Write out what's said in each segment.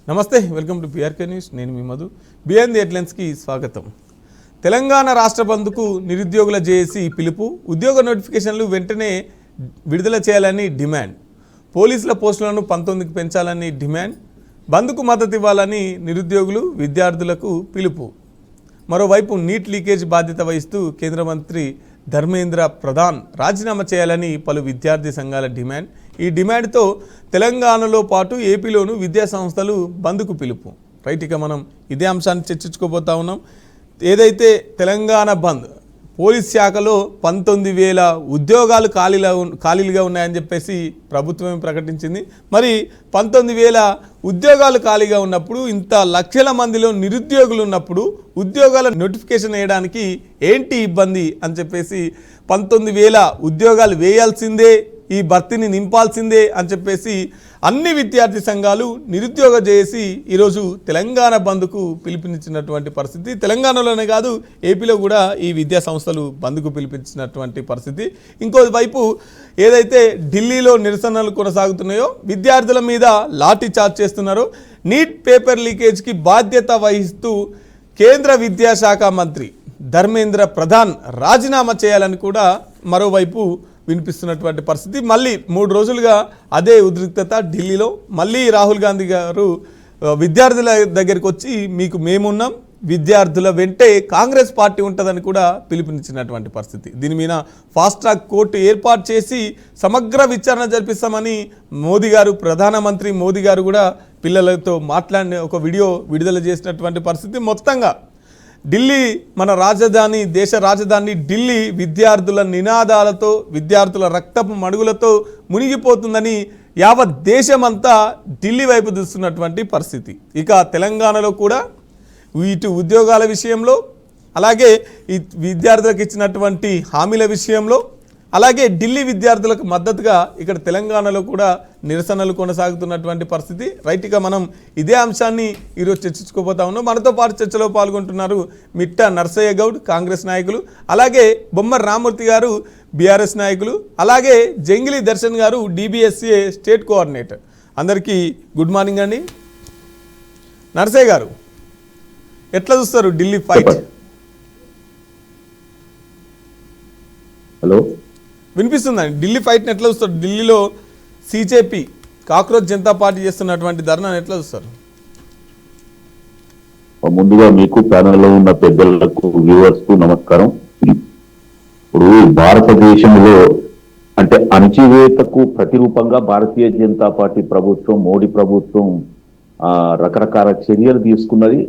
నమస్తే, welcome to PRK news. నేను మీ Madhu. Beyond the హెడ్లైన్స్కి స్వాగతం. తెలంగాణ రాష్ట్ర బంద్కు నిరుద్యోగుల జేఏసీ పిలుపు. ఉద్యోగ నోటిఫికేషన్లు వెంటనే విడుదల చేయాలని డిమాండ్. పోలీసుల పోస్టులను 19కి పెంచాలని డిమాండ్. బంద్కు మద్దతు ఇవ్వాలని నిరుద్యోగులు విద్యార్థులకు పిలుపు. మరోవైపు నీట్ లీకేజ్ బాధ్యత వహిస్తూ కేంద్ర మంత్రి ధర్మేంద్ర ప్రధాన్ రాజీనామా చేయాలని పలు విద్యార్థి సంఘాల డిమాండ్. ఈ డిమాండ్తో తెలంగాణలో పాటు ఏపీలోనూ విద్యా సంస్థలు బంద్కు పిలుపు. రైట్, ఇక మనం ఇదే అంశాన్ని చర్చించుకోబోతా ఉన్నాం. ఏదైతే తెలంగాణ బంద్, పోలీస్ శాఖలో 19,000 ఉద్యోగాలు ఖాళీలుగా ఉన్నాయని చెప్పేసి ప్రభుత్వమే ప్రకటించింది. మరి 19,000 ఉద్యోగాలు ఖాళీగా ఉన్నప్పుడు, ఇంత లక్షల మందిలో నిరుద్యోగులు ఉన్నప్పుడు ఉద్యోగాల నోటిఫికేషన్ వేయడానికి ఏంటి ఇబ్బంది అని చెప్పేసి 19,000 ఉద్యోగాలు వేయాల్సిందే, ఈ భర్తీని నింపాల్సిందే అని చెప్పేసి అన్ని విద్యార్థి సంఘాలు నిరుద్యోగ చేసి ఈరోజు తెలంగాణ బంద్కు పిలుపునిచ్చినటువంటి పరిస్థితి. తెలంగాణలోనే కాదు, ఏపీలో కూడా ఈ విద్యా సంస్థలు బంద్కు పిలిపించినటువంటి పరిస్థితి. ఇంకోవైపు ఏదైతే ఢిల్లీలో నిరసనలు కొనసాగుతున్నాయో, విద్యార్థుల మీద లాఠీ చార్జ్ చేస్తున్నారో, నీట్ పేపర్ లీకేజ్కి బాధ్యత వహిస్తూ కేంద్ర విద్యాశాఖ మంత్రి ధర్మేంద్ర ప్రధాన్ రాజీనామా చేయాలని కూడా మరోవైపు వినిపిస్తున్నటువంటి పరిస్థితి. మళ్ళీ 3 రోజులుగా అదే ఉద్రిక్తత ఢిల్లీలో. మళ్ళీ రాహుల్ గాంధీ గారు విద్యార్థుల దగ్గరికి వచ్చి మీకు మేమున్నాం, విద్యార్థుల వెంటే కాంగ్రెస్ పార్టీ ఉంటుందని కూడా పిలుపునిచ్చినటువంటి పరిస్థితి. దీని మీద ఫాస్ట్ ట్రాక్ కోర్టు ఏర్పాటు చేసి సమగ్ర విచారణ జరిపిస్తామని మోదీ గారు, ప్రధానమంత్రి మోదీ గారు కూడా పిల్లలతో మాట్లాడిన ఒక వీడియో విడుదల చేసినటువంటి పరిస్థితి. మొత్తంగా ఢిల్లీ మన రాజధాని, దేశ రాజధాని ఢిల్లీ విద్యార్థుల నినాదాలతో, విద్యార్థుల రక్తపు మడుగులతో మునిగిపోతుందని యావత్ దేశమంతా ఢిల్లీ వైపు చూస్తున్నటువంటి పరిస్థితి. ఇక తెలంగాణలో కూడా ఇటు ఉద్యోగాల విషయంలో, అలాగే ఈ విద్యార్థులకు ఇచ్చినటువంటి హామీల విషయంలో, అలాగే ఢిల్లీ విద్యార్థులకు మద్దతుగా ఇక్కడ తెలంగాణలో కూడా నిరసనలు కొనసాగుతున్నటువంటి పరిస్థితి. రైట్గా మనం ఇదే అంశాన్ని ఈరోజు చర్చించుకోబోతా ఉన్నాం. మనతో పాటు చర్చలో పాల్గొంటున్నారు మిట్టా నర్సయ్య గౌడ్, కాంగ్రెస్ నాయకులు, అలాగే బొమ్మర్ రామూర్తి గారు, బీఆర్ఎస్ నాయకులు, అలాగే జంగిలి దర్శన్ గారు, DBSA స్టేట్ కోఆర్డినేటర్. అందరికీ గుడ్ మార్నింగ్ అండి. నర్సయ్య గారు, ఎట్లా చూస్తారు ఢిల్లీ ఫైట్? హలో, వినిపిస్తుందండి. ఢిల్లీ ఫైట్ని ఎట్లా చూస్తారు? ఢిల్లీలో CJP కాక్రోచ్ జనతా పార్టీ చేస్తున్నటువంటి ధర్నాను ఎట్లా చూస్తారు? ముందుగా మీకు ప్యానెల్లో ఉన్న పెద్దలకు, వ్యూవర్స్ కు నమస్కారం. ఇప్పుడు భారతదేశంలో అంటే అణచివేతకు ప్రతిరూపంగా భారతీయ జనతా పార్టీ ప్రభుత్వం, మోడీ ప్రభుత్వం రకరకాల చర్యలు తీసుకున్నది.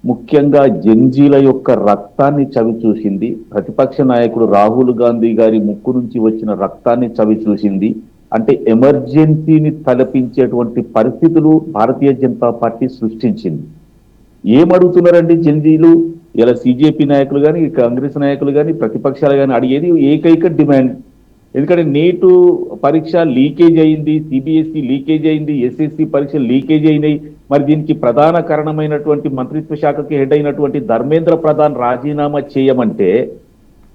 ముఖ్యంగా జంజీల యొక్క రక్తాన్ని చవి చూసింది. ప్రతిపక్ష నాయకుడు రాహుల్ గాంధీ గారి ముక్కు నుంచి వచ్చిన రక్తాన్ని చవి చూసింది. అంటే ఎమర్జెన్సీని తలపించేటువంటి పరిస్థితులు భారతీయ జనతా పార్టీ సృష్టించింది. ఏమడుగుతున్నారండి జంజీలు? ఇలా CJP నాయకులు కానీ, కాంగ్రెస్ నాయకులు కానీ, ప్రతిపక్షాలు కానీ అడిగేది ఏకైక డిమాండ్. ఎందుకంటే నీటు పరీక్ష లీకేజ్ అయింది, CBSE లీకేజ్ అయింది, SSC పరీక్ష లీకేజ్ అయినాయి. మరి దీనికి ప్రధాన కారణమైనటువంటి మంత్రిత్వ శాఖకి హెడ్ అయినటువంటి ధర్మేంద్ర ప్రధాన్ రాజీనామా చేయమంటే,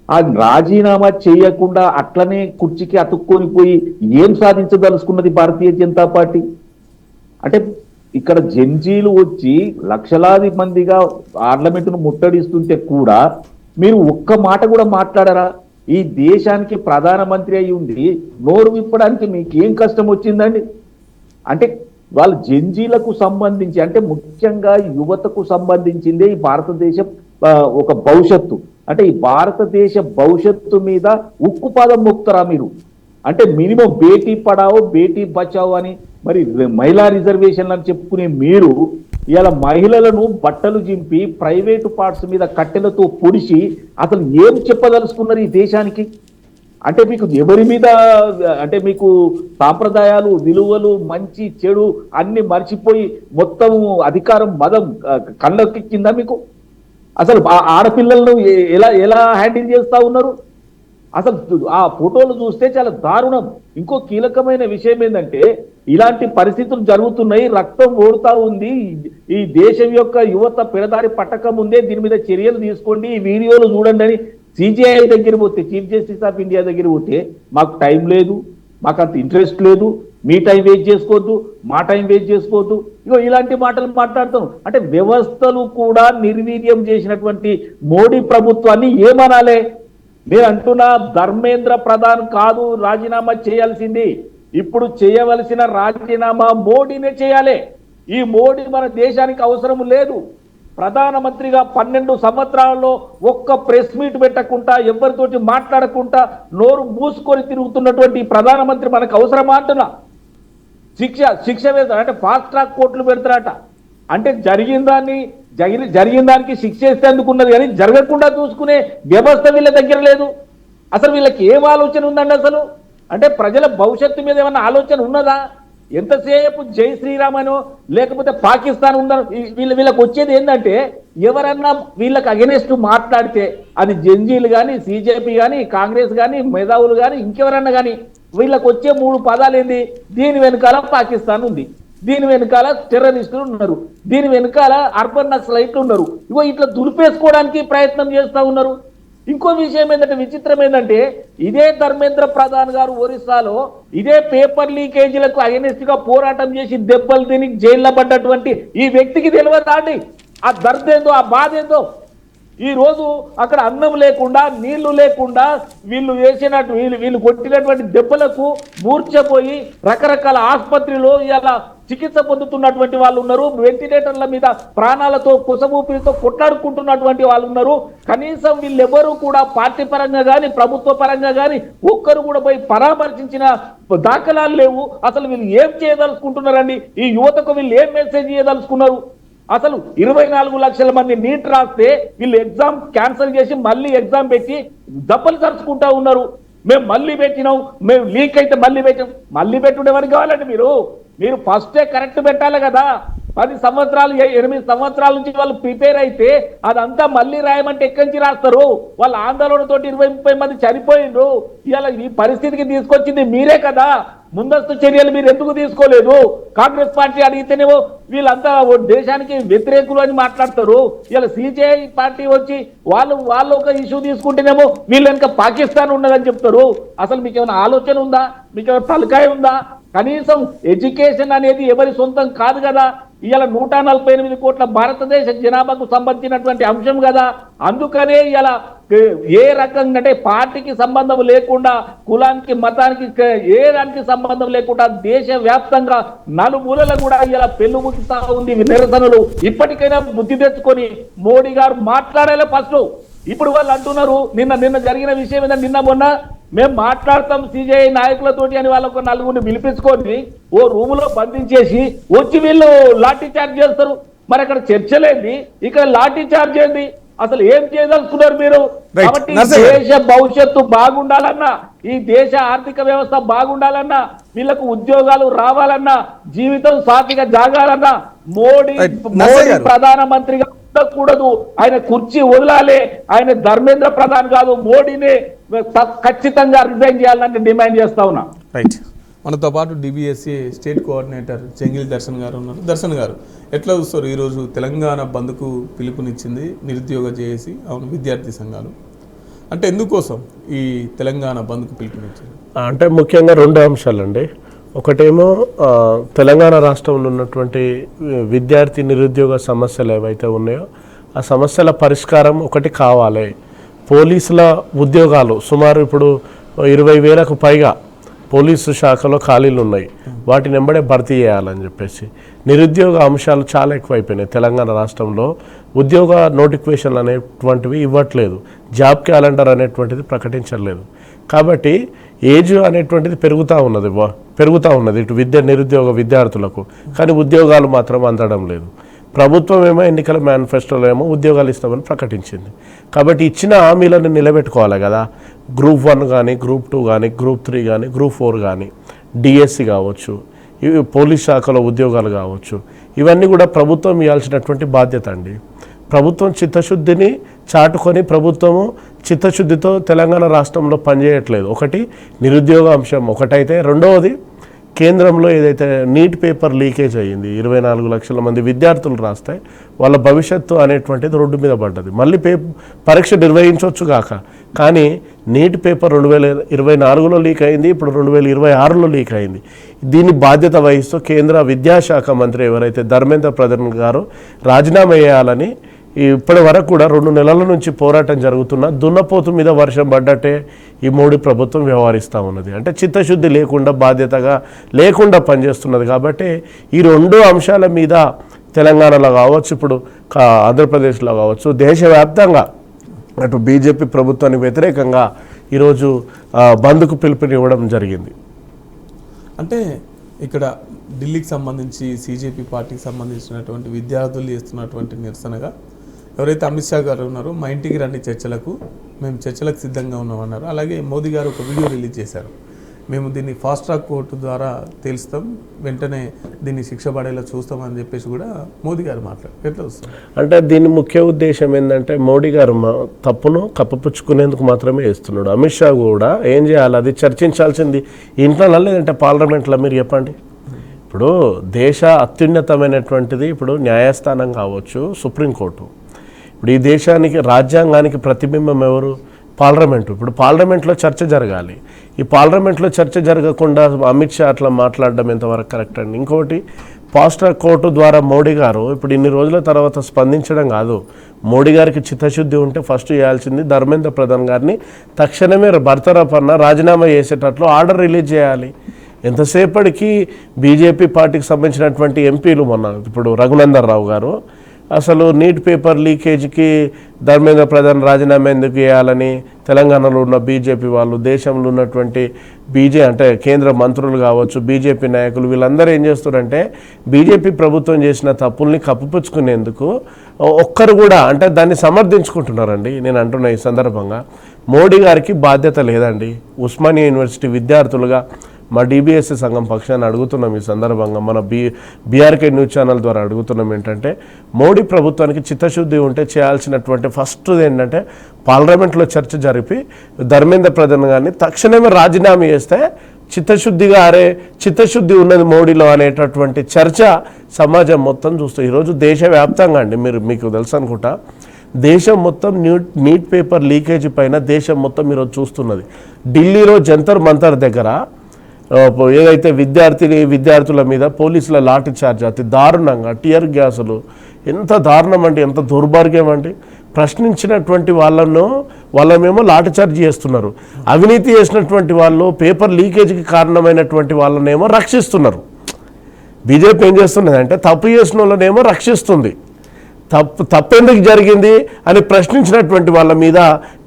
ఆ రాజీనామా చేయకుండా అట్లనే కుర్చీకి అతుక్కొని పోయి ఏం సాధించదలుచుకున్నది భారతీయ జనతా పార్టీ? అంటే ఇక్కడ జంజీలు వచ్చి లక్షలాది మందిగా పార్లమెంటును ముట్టడిస్తుంటే కూడా మీరు ఒక్క మాట కూడా మాట్లాడరా? ఈ దేశానికి ప్రధానమంత్రి అయి ఉండి నోరు విప్పడానికి మీకు ఏం కష్టం వచ్చిందండి? అంటే వాళ్ళ జంజీలకు సంబంధించి, అంటే ముఖ్యంగా యువతకు సంబంధించిందే ఈ భారతదేశ ఒక భవిష్యత్తు. అంటే ఈ భారతదేశ భవిష్యత్తు మీద ఉక్కుపాదం మోపుతారా మీరు? అంటే మినిమం బేటీ పడావో బేటీ బచావో అని మరి మహిళా రిజర్వేషన్లు అని చెప్పుకునే మీరు ఇలా మహిళలను బట్టలు చింపి ప్రైవేటు పార్ట్స్ మీద కట్టెలతో పొడిచి అసలు ఏం చెప్పదలుచుకున్నారు ఈ దేశానికి? అంటే మీకు ఎవరి మీద, అంటే మీకు సాంప్రదాయాలు, విలువలు, మంచి చెడు అన్ని మర్చిపోయి మొత్తం అధికారం, మదం కళ్ళకెక్కిందా మీకు? అసలు ఆడపిల్లలను ఎలా ఎలా హ్యాండిల్ చేస్తా ఉన్నారు? అసలు ఆ ఫోటోలు చూస్తే చాలా దారుణం. ఇంకో కీలకమైన విషయం ఏంటంటే, ఇలాంటి పరిస్థితులు జరుగుతున్నాయి, రక్తం ఓడుతా ఉంది, ఈ దేశం యొక్క యువత పెడదారి పట్టక ముందే దీని మీద చర్యలు తీసుకోండి, ఈ వీడియోలు చూడండి అని CJI దగ్గర పోతే, చీఫ్ జస్టిస్ ఆఫ్ ఇండియా దగ్గర పోతే మాకు టైం లేదు, మాకు అంత ఇంట్రెస్ట్ లేదు, మీ టైం వేస్ట్ చేసుకోవద్దు, మా టైం వేస్ట్ చేసుకోవద్దు. ఇగో ఇలాంటి మాటలు మాట్లాడతాం. అంటే వ్యవస్థలు కూడా నిర్వీర్యం చేసినటువంటి మోడీ ప్రభుత్వాన్ని ఏమనాలే? నేను అంటున్నా, ధర్మేంద్ర ప్రధాన్ కాదు రాజీనామా చేయాల్సింది. ఇప్పుడు చేయవలసిన రాజీనామా మోడీనే చేయాలి. ఈ మోడీ మన దేశానికి అవసరం లేదు. ప్రధానమంత్రిగా 12 సంవత్సరాల్లో ఒక్క ప్రెస్ మీట్ పెట్టకుండా, ఎవరితోటి మాట్లాడకుండా నోరు మూసుకొని తిరుగుతున్నటువంటి ప్రధానమంత్రి మనకు అవసరమా అంటున్నా. శిక్ష వేస్తాడు అంటే ఫాస్ట్ ట్రాక్ కోర్టులు పెడతారట. అంటే జరిగిన దానికి శిక్ష వేస్తేందుకు ఉన్నది, కానీ జరగకుండా చూసుకునే వ్యవస్థ వీళ్ళ దగ్గర లేదు. అసలు వీళ్ళకి ఏం ఆలోచన ఉందండి అసలు? అంటే ప్రజల భవిష్యత్తు మీద ఏమన్నా ఆలోచన ఉన్నదా? ఎంతసేపు జై శ్రీరామ్ అనో లేకపోతే పాకిస్తాన్ ఉందనో వీళ్ళకి వచ్చేది ఏంటంటే, ఎవరన్నా వీళ్ళకి అగెనిస్ట్ మాట్లాడితే అది జంజీలు కానీ, సిజేపీ కానీ, కాంగ్రెస్ కానీ, మేధావులు కానీ, ఇంకెవరన్నా కానీ వీళ్ళకి వచ్చే 3 పదాలు ఏంది? దీని వెనకాల పాకిస్తాన్ ఉంది, దీని వెనకాల టెర్రరిస్టులు ఉన్నారు, దీని వెనకాల అర్బన్ నక్సలైట్లు ఉన్నారు. ఇగో ఇట్లా దులిపేసుకోవడానికి ప్రయత్నం చేస్తూ ఉన్నారు. ఇంకో విషయం ఏంటంటే, విచిత్రం ఏంటంటే, ఇదే ధర్మేంద్ర ప్రధాన్ గారు ఒరిస్సాలో ఇదే పేపర్ లీకేజీలకు అగెనిస్ట్ గా పోరాటం చేసి దెబ్బలు తిని జైల్లో పడ్డటువంటి ఈ వ్యక్తికి తెలియదా అండి ఆ దర్దేందో, ఆ బాధ ఏందో? ఈ రోజు అక్కడ అన్నం లేకుండా, నీళ్లు లేకుండా, వీళ్ళు కొట్టినటువంటి దెబ్బలకు మూర్ఛపోయి రకరకాల ఆసుపత్రిలో ఇలా చికిత్స పొందుతున్నటువంటి వాళ్ళు ఉన్నారు. వెంటిలేటర్ల మీద ప్రాణాలతో కుసమూపిరితో కొట్లాడుకుంటున్నటువంటి వాళ్ళు ఉన్నారు. కనీసం వీళ్ళెవరూ కూడా పార్టీ పరంగా కానీ, ప్రభుత్వ పరంగా కానీ ఒక్కరు కూడా పోయి పరామర్శించిన దాఖలాలు లేవు. అసలు వీళ్ళు ఏం చేయదలుచుకుంటున్నారండి? ఈ యువతకు వీళ్ళు ఏం మెసేజ్ చేయదలుచుకున్నారు? అసలు 24 లక్షల మంది నీట్ రాస్తే వీళ్ళు ఎగ్జామ్ క్యాన్సిల్ చేసి మళ్ళీ ఎగ్జామ్ పెట్టి దప్పలు ఖర్చుకుంటా ఉన్నారు. మేము మళ్ళీ పెట్టినాం, మేము లీక్ అయితే మళ్ళీ పెట్టాం. మళ్ళీ పెట్టుడే వరకు కావాలండి మీరు ఫస్టే కరెక్ట్ పెట్టాలి కదా. 10 సంవత్సరాలు 8 సంవత్సరాల నుంచి వాళ్ళు ప్రిపేర్ అయితే అదంతా మళ్ళీ రాయమంటే ఎక్కడి నుంచి రాస్తారు? వాళ్ళ ఆందోళనతో 20-30 మంది చనిపోయిండ్రు. ఇవాళ ఈ పరిస్థితికి తీసుకొచ్చింది మీరే కదా. ముందస్తు చర్యలు మీరు ఎందుకు తీసుకోలేదు? కాంగ్రెస్ పార్టీ అడిగితేనేమో వీళ్ళంతా దేశానికి వ్యతిరేకులు అని మాట్లాడతారు. ఇలా సిజేఐ పార్టీ వచ్చి వాళ్ళు ఒక ఇష్యూ తీసుకుంటేనేమో వీళ్ళు వెనక పాకిస్తాన్ ఉన్నదని చెప్తారు. అసలు మీకు ఏమైనా ఆలోచన ఉందా? మీకు ఏమైనా తలకాయ ఉందా? కనీసం ఎడ్యుకేషన్ అనేది ఎవరి సొంతం కాదు కదా. ఇవాళ 148 కోట్ల భారతదేశ జనాభాకు సంబంధించినటువంటి అంశం కదా. అందుకనే ఇలా ఏ రకంగా అంటే పార్టీకి సంబంధం లేకుండా, కులానికి, మతానికి, ఏ దానికి సంబంధం లేకుండా దేశవ్యాప్తంగా నలుమూలల కూడా ఇలా పెళ్ళుముకుతా ఉంది నిరసనలు. ఇప్పటికైనా బుద్ధి తెచ్చుకొని మోడీ గారు మాట్లాడాలి ఫస్ట్. ఇప్పుడు వాళ్ళు అంటున్నారు, నిన్న జరిగిన విషయం ఏంటంటే, నిన్న మొన్న మేము మాట్లాడతాం సిజేఐ నాయకులతోటి అని వాళ్ళకు 4 పిలిపించుకొని ఓ రూములో బంధించేసి వచ్చి వీళ్ళు లాఠీ చార్జ్ చేస్తారు. మరి అక్కడ చర్చలేంది, ఇక్కడ లాఠీ చార్జ్ ఏంది? అసలు ఏం చేయదలుచుకున్నారు మీరు? కాబట్టి దేశ భవిష్యత్తు బాగుండాలన్నా, ఈ దేశ ఆర్థిక వ్యవస్థ బాగుండాలన్నా, వీళ్ళకు ఉద్యోగాలు రావాలన్నా, జీవితం సాఫీగా జాగాలన్నా మోడీ ప్రధానమంత్రిగా ఉండకూడదు. ఆయన కుర్చీ వదలాలి. ఆయన ధర్మేంద్ర ప్రధాన్ కాదు, మోడీని ఖచ్చితంగా రిజైన్ చేయాలని డిమాండ్ చేస్తా ఉన్నా. రైట్. మనతో పాటు డిబిఎస్సి స్టేట్ కోఆర్డినేటర్ చెంగిల్ దర్శన్ గారు ఉన్నారు. దర్శన్ గారు, ఎట్లా చూస్తారు ఈరోజు తెలంగాణ బంద్కు పిలుపునిచ్చింది నిరుద్యోగ జేఏసీ, అవును విద్యార్థి సంఘాలు? అంటే ఎందుకోసం ఈ తెలంగాణ బంద్కు పిలుపునిచ్చింది? అంటే ముఖ్యంగా 2 అంశాలండి. ఒకటేమో తెలంగాణ రాష్ట్రంలో ఉన్నటువంటి విద్యార్థి నిరుద్యోగ సమస్యలు ఏవైతే ఉన్నాయో ఆ సమస్యల పరిష్కారం ఒకటి కావాలి. పోలీసుల ఉద్యోగాలు సుమారు ఇప్పుడు 20,000కు పైగా పోలీసు శాఖలో ఖాళీలు ఉన్నాయి. వాటిని వెంబడే భర్తీ చేయాలని చెప్పేసి నిరుద్యోగ అంశాలు చాలా ఎక్కువైపోయినాయి. తెలంగాణ రాష్ట్రంలో ఉద్యోగ నోటిఫికేషన్లు అనేటువంటివి ఇవ్వట్లేదు, జాబ్ క్యాలెండర్ అనేటువంటిది ప్రకటించలేదు. కాబట్టి ఏజ్ అనేటువంటిది పెరుగుతూ ఉన్నది ఇటు నిరుద్యోగ విద్యార్థులకు. కానీ ఉద్యోగాలు మాత్రం అందడం లేదు. ప్రభుత్వం ఏమో ఎన్నికల మేనిఫెస్టోలో ఏమో ఉద్యోగాలు ఇస్తామని ప్రకటించింది. కాబట్టి ఇచ్చిన హామీలను నిలబెట్టుకోవాలి కదా. గ్రూప్ 1 కానీ, గ్రూప్ 2 కానీ, గ్రూప్ 3 కానీ, గ్రూప్ 4 కానీ, డిఎస్సి కావచ్చు, ఇవి పోలీస్ శాఖలో ఉద్యోగాలు కావచ్చు, ఇవన్నీ కూడా ప్రభుత్వం ఇవ్వాల్సినటువంటి బాధ్యత అండి. ప్రభుత్వం చిత్తశుద్ధిని చాటుకొని ప్రభుత్వము చిత్తశుద్ధితో తెలంగాణ రాష్ట్రంలో పనిచేయట్లేదు. ఒకటి నిరుద్యోగ అంశం ఒకటైతే, రెండవది కేంద్రంలో ఏదైతే నీట్ పేపర్ లీకేజ్ అయ్యింది, 24 లక్షల మంది విద్యార్థులు రాస్తే వాళ్ళ భవిష్యత్తు అనేటువంటిది రోడ్డు మీద పడ్డది. మళ్ళీ పరీక్ష నిర్వహించవచ్చు కాక, కానీ నీట్ పేపర్ 2024లో లీక్ అయింది, ఇప్పుడు 2026లో లీక్ అయింది. దీన్ని బాధ్యత వహిస్తూ కేంద్ర విద్యాశాఖ మంత్రి ఎవరైతే ధర్మేంద్ర ప్రధాన్ గారు రాజీనామా చేయాలని ఇప్పటి వరకు కూడా 2 నెలల నుంచి పోరాటం జరుగుతున్న దున్నపోతు మీద వర్షం పడ్డట్టే ఈ మోడీ ప్రభుత్వం వ్యవహరిస్తూ ఉన్నది. అంటే చిత్తశుద్ధి లేకుండా, బాధ్యతగా లేకుండా పనిచేస్తున్నది. కాబట్టి ఈ 2 అంశాల మీద తెలంగాణలో కావచ్చు, ఇప్పుడు ఆంధ్రప్రదేశ్లో కావచ్చు, దేశవ్యాప్తంగా అటు బీజేపీ ప్రభుత్వానికి వ్యతిరేకంగా ఈరోజు బంద్కు పిలుపునివ్వడం జరిగింది. అంటే ఇక్కడ ఢిల్లీకి సంబంధించి సిజేపీ పార్టీకి సంబంధించినటువంటి విద్యార్థులు చేస్తున్నటువంటి నిరసనగా ఎవరైతే అమిత్ షా గారు ఉన్నారో మా ఇంటికి రండి చర్చలకు, మేము చర్చలకు సిద్ధంగా ఉన్నామన్నారు. అలాగే మోదీ గారు ఒక వీడియో రిలీజ్ చేశారు, మేము దీన్ని ఫాస్ట్ ట్రాక్ కోర్టు ద్వారా తేలుస్తాం, వెంటనే దీన్ని శిక్ష పడేలా చూస్తామని చెప్పేసి కూడా మోదీ గారు మాట్లాడారు. ఎట్లా వస్తుంది అంటే దీని ముఖ్య ఉద్దేశం ఏంటంటే మోడీ గారు తప్పును కప్పిపుచ్చుకునేందుకు మాత్రమే ఇస్తున్నాడు. అమిత్ షా కూడా ఏం చేయాలి, అది చర్చించాల్సింది ఇంట్లో లేదంటే పార్లమెంట్లో. మీరు చెప్పండి, ఇప్పుడు దేశ అత్యున్నతమైనటువంటిది ఇప్పుడు న్యాయస్థానం కావచ్చు, సుప్రీంకోర్టు. ఇప్పుడు ఈ దేశానికి రాజ్యాంగానికి ప్రతిబింబం ఎవరు? పార్లమెంటు. ఇప్పుడు పార్లమెంట్లో చర్చ జరగాలి. ఈ పార్లమెంట్లో చర్చ జరగకుండా అమిత్ షా అట్లా మాట్లాడడం ఎంతవరకు కరెక్ట్ అండి? ఇంకోటి, ఫాస్ట్ ట్రాక్ కోర్టు ద్వారా మోడీ గారు ఇప్పుడు ఇన్ని రోజుల తర్వాత స్పందించడం కాదు, మోడీ గారికి చిత్తశుద్ధి ఉంటే ఫస్ట్ చేయాల్సింది ధర్మేంద్ర ప్రధాన్ గారిని తక్షణమే బర్తరఫ్ అన్న రాజీనామా చేసేటట్లు ఆర్డర్ రిలీజ్ చేయాలి. ఎంతసేపటికి బీజేపీ పార్టీకి సంబంధించినటువంటి ఎంపీలు మొన్న ఇప్పుడు రఘునందన్ రావు గారు అసలు నీట్ పేపర్ లీకేజ్కి ధర్మేంద్ర ప్రధాన్ రాజీనామా ఎందుకు చేయాలని తెలంగాణలో ఉన్న బీజేపీ వాళ్ళు, దేశంలో ఉన్నటువంటి అంటే కేంద్ర మంత్రులు కావచ్చు, బీజేపీ నాయకులు వీళ్ళందరూ ఏం చేస్తారంటే బీజేపీ ప్రభుత్వం చేసిన తప్పుల్ని కప్పిపుచ్చుకునేందుకు ఒక్కరు కూడా అంటే దాన్ని సమర్థించుకుంటున్నారండి. నేను అంటున్నా ఈ సందర్భంగా మోడీ గారికి బాధ్యత లేదండి. ఉస్మానియా యూనివర్సిటీ విద్యార్థులుగా మా డిబిఎస్సి సంఘం పక్షాన్ని అడుగుతున్నాం ఈ సందర్భంగా, మన బీఆర్కే న్యూస్ ఛానల్ ద్వారా అడుగుతున్నాం ఏంటంటే మోడీ ప్రభుత్వానికి చిత్తశుద్ధి ఉంటే చేయాల్సినటువంటి ఫస్ట్ ఏంటంటే పార్లమెంట్లో చర్చ జరిపి ధర్మేంద్ర ప్రధాన్ గారిని తక్షణమే రాజీనామా చేస్తే చిత్తశుద్ధి ఉన్నది మోడీలో అనేటటువంటి చర్చ సమాజం మొత్తం చూస్తుంది. ఈరోజు దేశవ్యాప్తంగా అండి, మీకు తెలుసు అనుకుంటా, దేశం మొత్తం నీట్ పేపర్ లీకేజీ పైన దేశం మొత్తం ఈరోజు చూస్తున్నది. ఢిల్లీలో జంతర్ మంతర్ దగ్గర ఏదైతే విద్యార్థుల మీద పోలీసుల లాఠీ చార్జ్ అతి దారుణంగా, టియర్ గ్యాసులు, ఎంత దారుణం అండి, ఎంత దౌర్భాగ్యం అండి. ప్రశ్నించినటువంటి వాళ్ళమేమో లాఠీ చార్జ్ చేస్తున్నారు, అవినీతి చేసినటువంటి వాళ్ళు, పేపర్ లీకేజీకి కారణమైనటువంటి వాళ్ళనేమో రక్షిస్తున్నారు. బీజేపీ ఏం చేస్తున్నది అంటే తప్పు చేసిన వాళ్ళనేమో రక్షిస్తుంది. తప్పెందుకు జరిగింది అని ప్రశ్నించినటువంటి వాళ్ళ మీద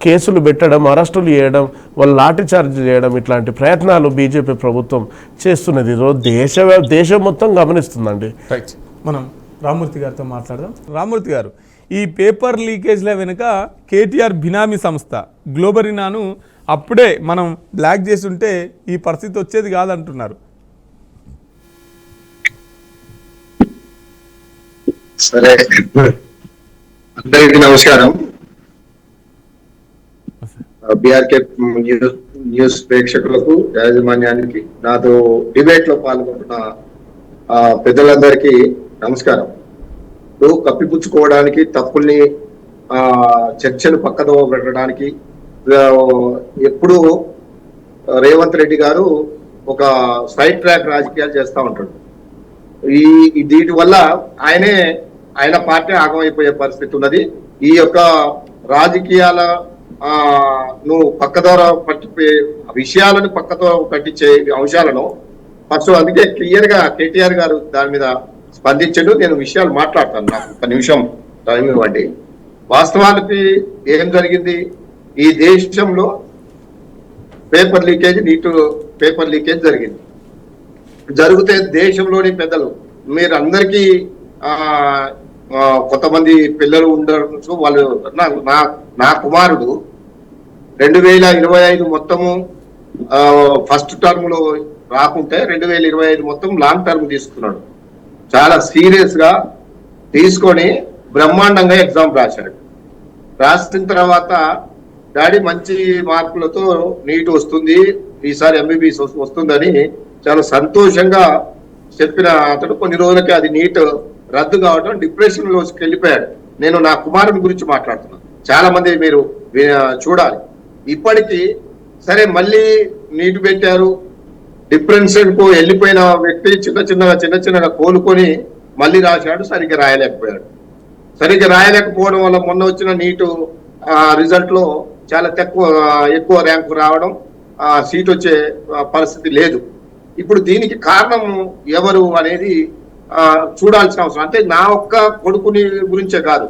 కేసులు పెట్టడం, అరెస్టులు చేయడం, వాళ్ళు లాఠీ చార్జ్ చేయడం, ఇట్లాంటి ప్రయత్నాలు బీజేపీ ప్రభుత్వం చేస్తున్నది. ఈరోజు దేశం మొత్తం గమనిస్తుందండి. రైట్, మనం రామ్మూర్తి గారితో మాట్లాడదాం. రామ్మూర్తి గారు, ఈ పేపర్ లీకేజ్ల వెనుక కేటీఆర్ బినామీ సంస్థ గ్లోబరీనాను అప్పుడే మనం బ్లాక్ చేసి ఉంటే ఈ పరిస్థితి వచ్చేది కాదంటున్నారు. సరే, అందరికీ నమస్కారం. బీఆర్కే న్యూస్ ప్రేక్షకులకు, యాజమాన్యానికి, నాతో డిబేట్ లో పాల్గొంటున్న పెద్దలందరికీ నమస్కారం. ఇప్పుడు కప్పిపుచ్చుకోవడానికి, తప్పుల్ని చర్చను పక్కదో పెట్టడానికి ఎప్పుడు రేవంత్ రెడ్డి గారు ఒక సైడ్ ట్రాక్ రాజకీయాలు చేస్తూ ఉంటాడు. వీటి వల్ల ఆయన పార్టీ ఆగమైపోయే పరిస్థితి ఉన్నది. ఈ యొక్క రాజకీయాల పక్కదోర పట్టిపోయే విషయాలను పక్కతో పట్టించే అంశాలను ఫస్ట్, అందుకే క్లియర్ గా కేటీఆర్ గారు దాని మీద స్పందించండు. నేను విషయాలు మాట్లాడతాను, నాకు ఒక నిమిషం టైం ఇవ్వండి. వాస్తవానికి ఏం జరిగింది, ఈ దేశంలో నీట్ పేపర్ లీకేజ్ జరిగితే దేశంలోని పెద్దలు, మీరు అందరికీ కొంతమంది పిల్లలు ఉండరు, వాళ్ళు నా కుమారుడు 2025 మొత్తము ఫస్ట్ టర్మ్ లో రాకుంటే 2025 మొత్తం లాంగ్ టర్మ్ తీసుకున్నాడు. చాలా సీరియస్ గా తీసుకొని బ్రహ్మాండంగా ఎగ్జామ్ రాసిన తర్వాత డాడీ మంచి మార్కులతో నీట్ వస్తుంది, ఈసారి ఎంబీబీఎస్ వస్తుందని చాలా సంతోషంగా చెప్పిన అతడు కొన్ని రోజులకి అది నీట్ రద్దు కావడం డిప్రెషన్ లోకి వెళ్ళిపోయాడు. నేను నా కుమారుని గురించి మాట్లాడుతున్నాను, చాలా మంది మీరు చూడాలి. ఇప్పటికీ సరే మళ్ళీ నీటు పెట్టారు, డిఫరెన్షియేట్ కు వెళ్ళిపోయిన వ్యక్తి చిన్న చిన్నగా కోలుకొని మళ్ళీ రాశాడు, సరిగ్గా రాయలేకపోయాడు. సరిగ్గా రాయలేకపోవడం వల్ల మొన్న వచ్చిన నీటు రిజల్ట్ లో చాలా ఎక్కువ ర్యాంకు రావడం, సీట్ వచ్చే పరిస్థితి లేదు. ఇప్పుడు దీనికి కారణం ఎవరు అనేది చూడాల్సిన అవసరం. అంటే నా ఒక్క కొడుకుని గురించే కాదు,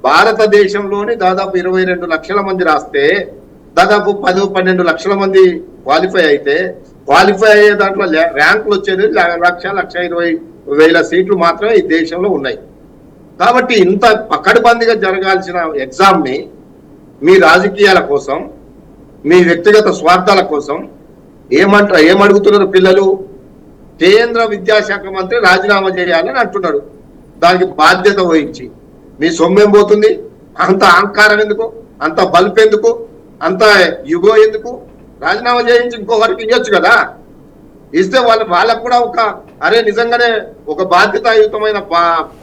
భారతదేశంలోని దాదాపు 22 లక్షల మంది రాస్తే దాదాపు 10-12 లక్షల మంది క్వాలిఫై అయితే, క్వాలిఫై అయ్యే దాంట్లో ర్యాంకులు వచ్చేది 1,20,000 సీట్లు మాత్రమే ఈ దేశంలో ఉన్నాయి. కాబట్టి ఇంత పకడ్బందీగా జరగాల్సిన ఎగ్జామ్ ని మీ రాజకీయాల కోసం, మీ వ్యక్తిగత స్వార్థాల కోసం ఏమడుగుతున్నారు పిల్లలు? కేంద్ర విద్యాశాఖ మంత్రి రాజీనామా చేయాలని అంటున్నాడు. దానికి బాధ్యత వహించి మీ సొమ్మేం పోతుంది? అంత అహంకారం ఎందుకు? అంత బల్ప్ ఎందుకు? అంత యుగో ఎందుకు? రాజీనామా చేయించి ఇంకొకరికి ఇవ్వచ్చు కదా. ఇస్తే వాళ్ళకు కూడా అరే నిజంగానే ఒక బాధ్యతాయుతమైన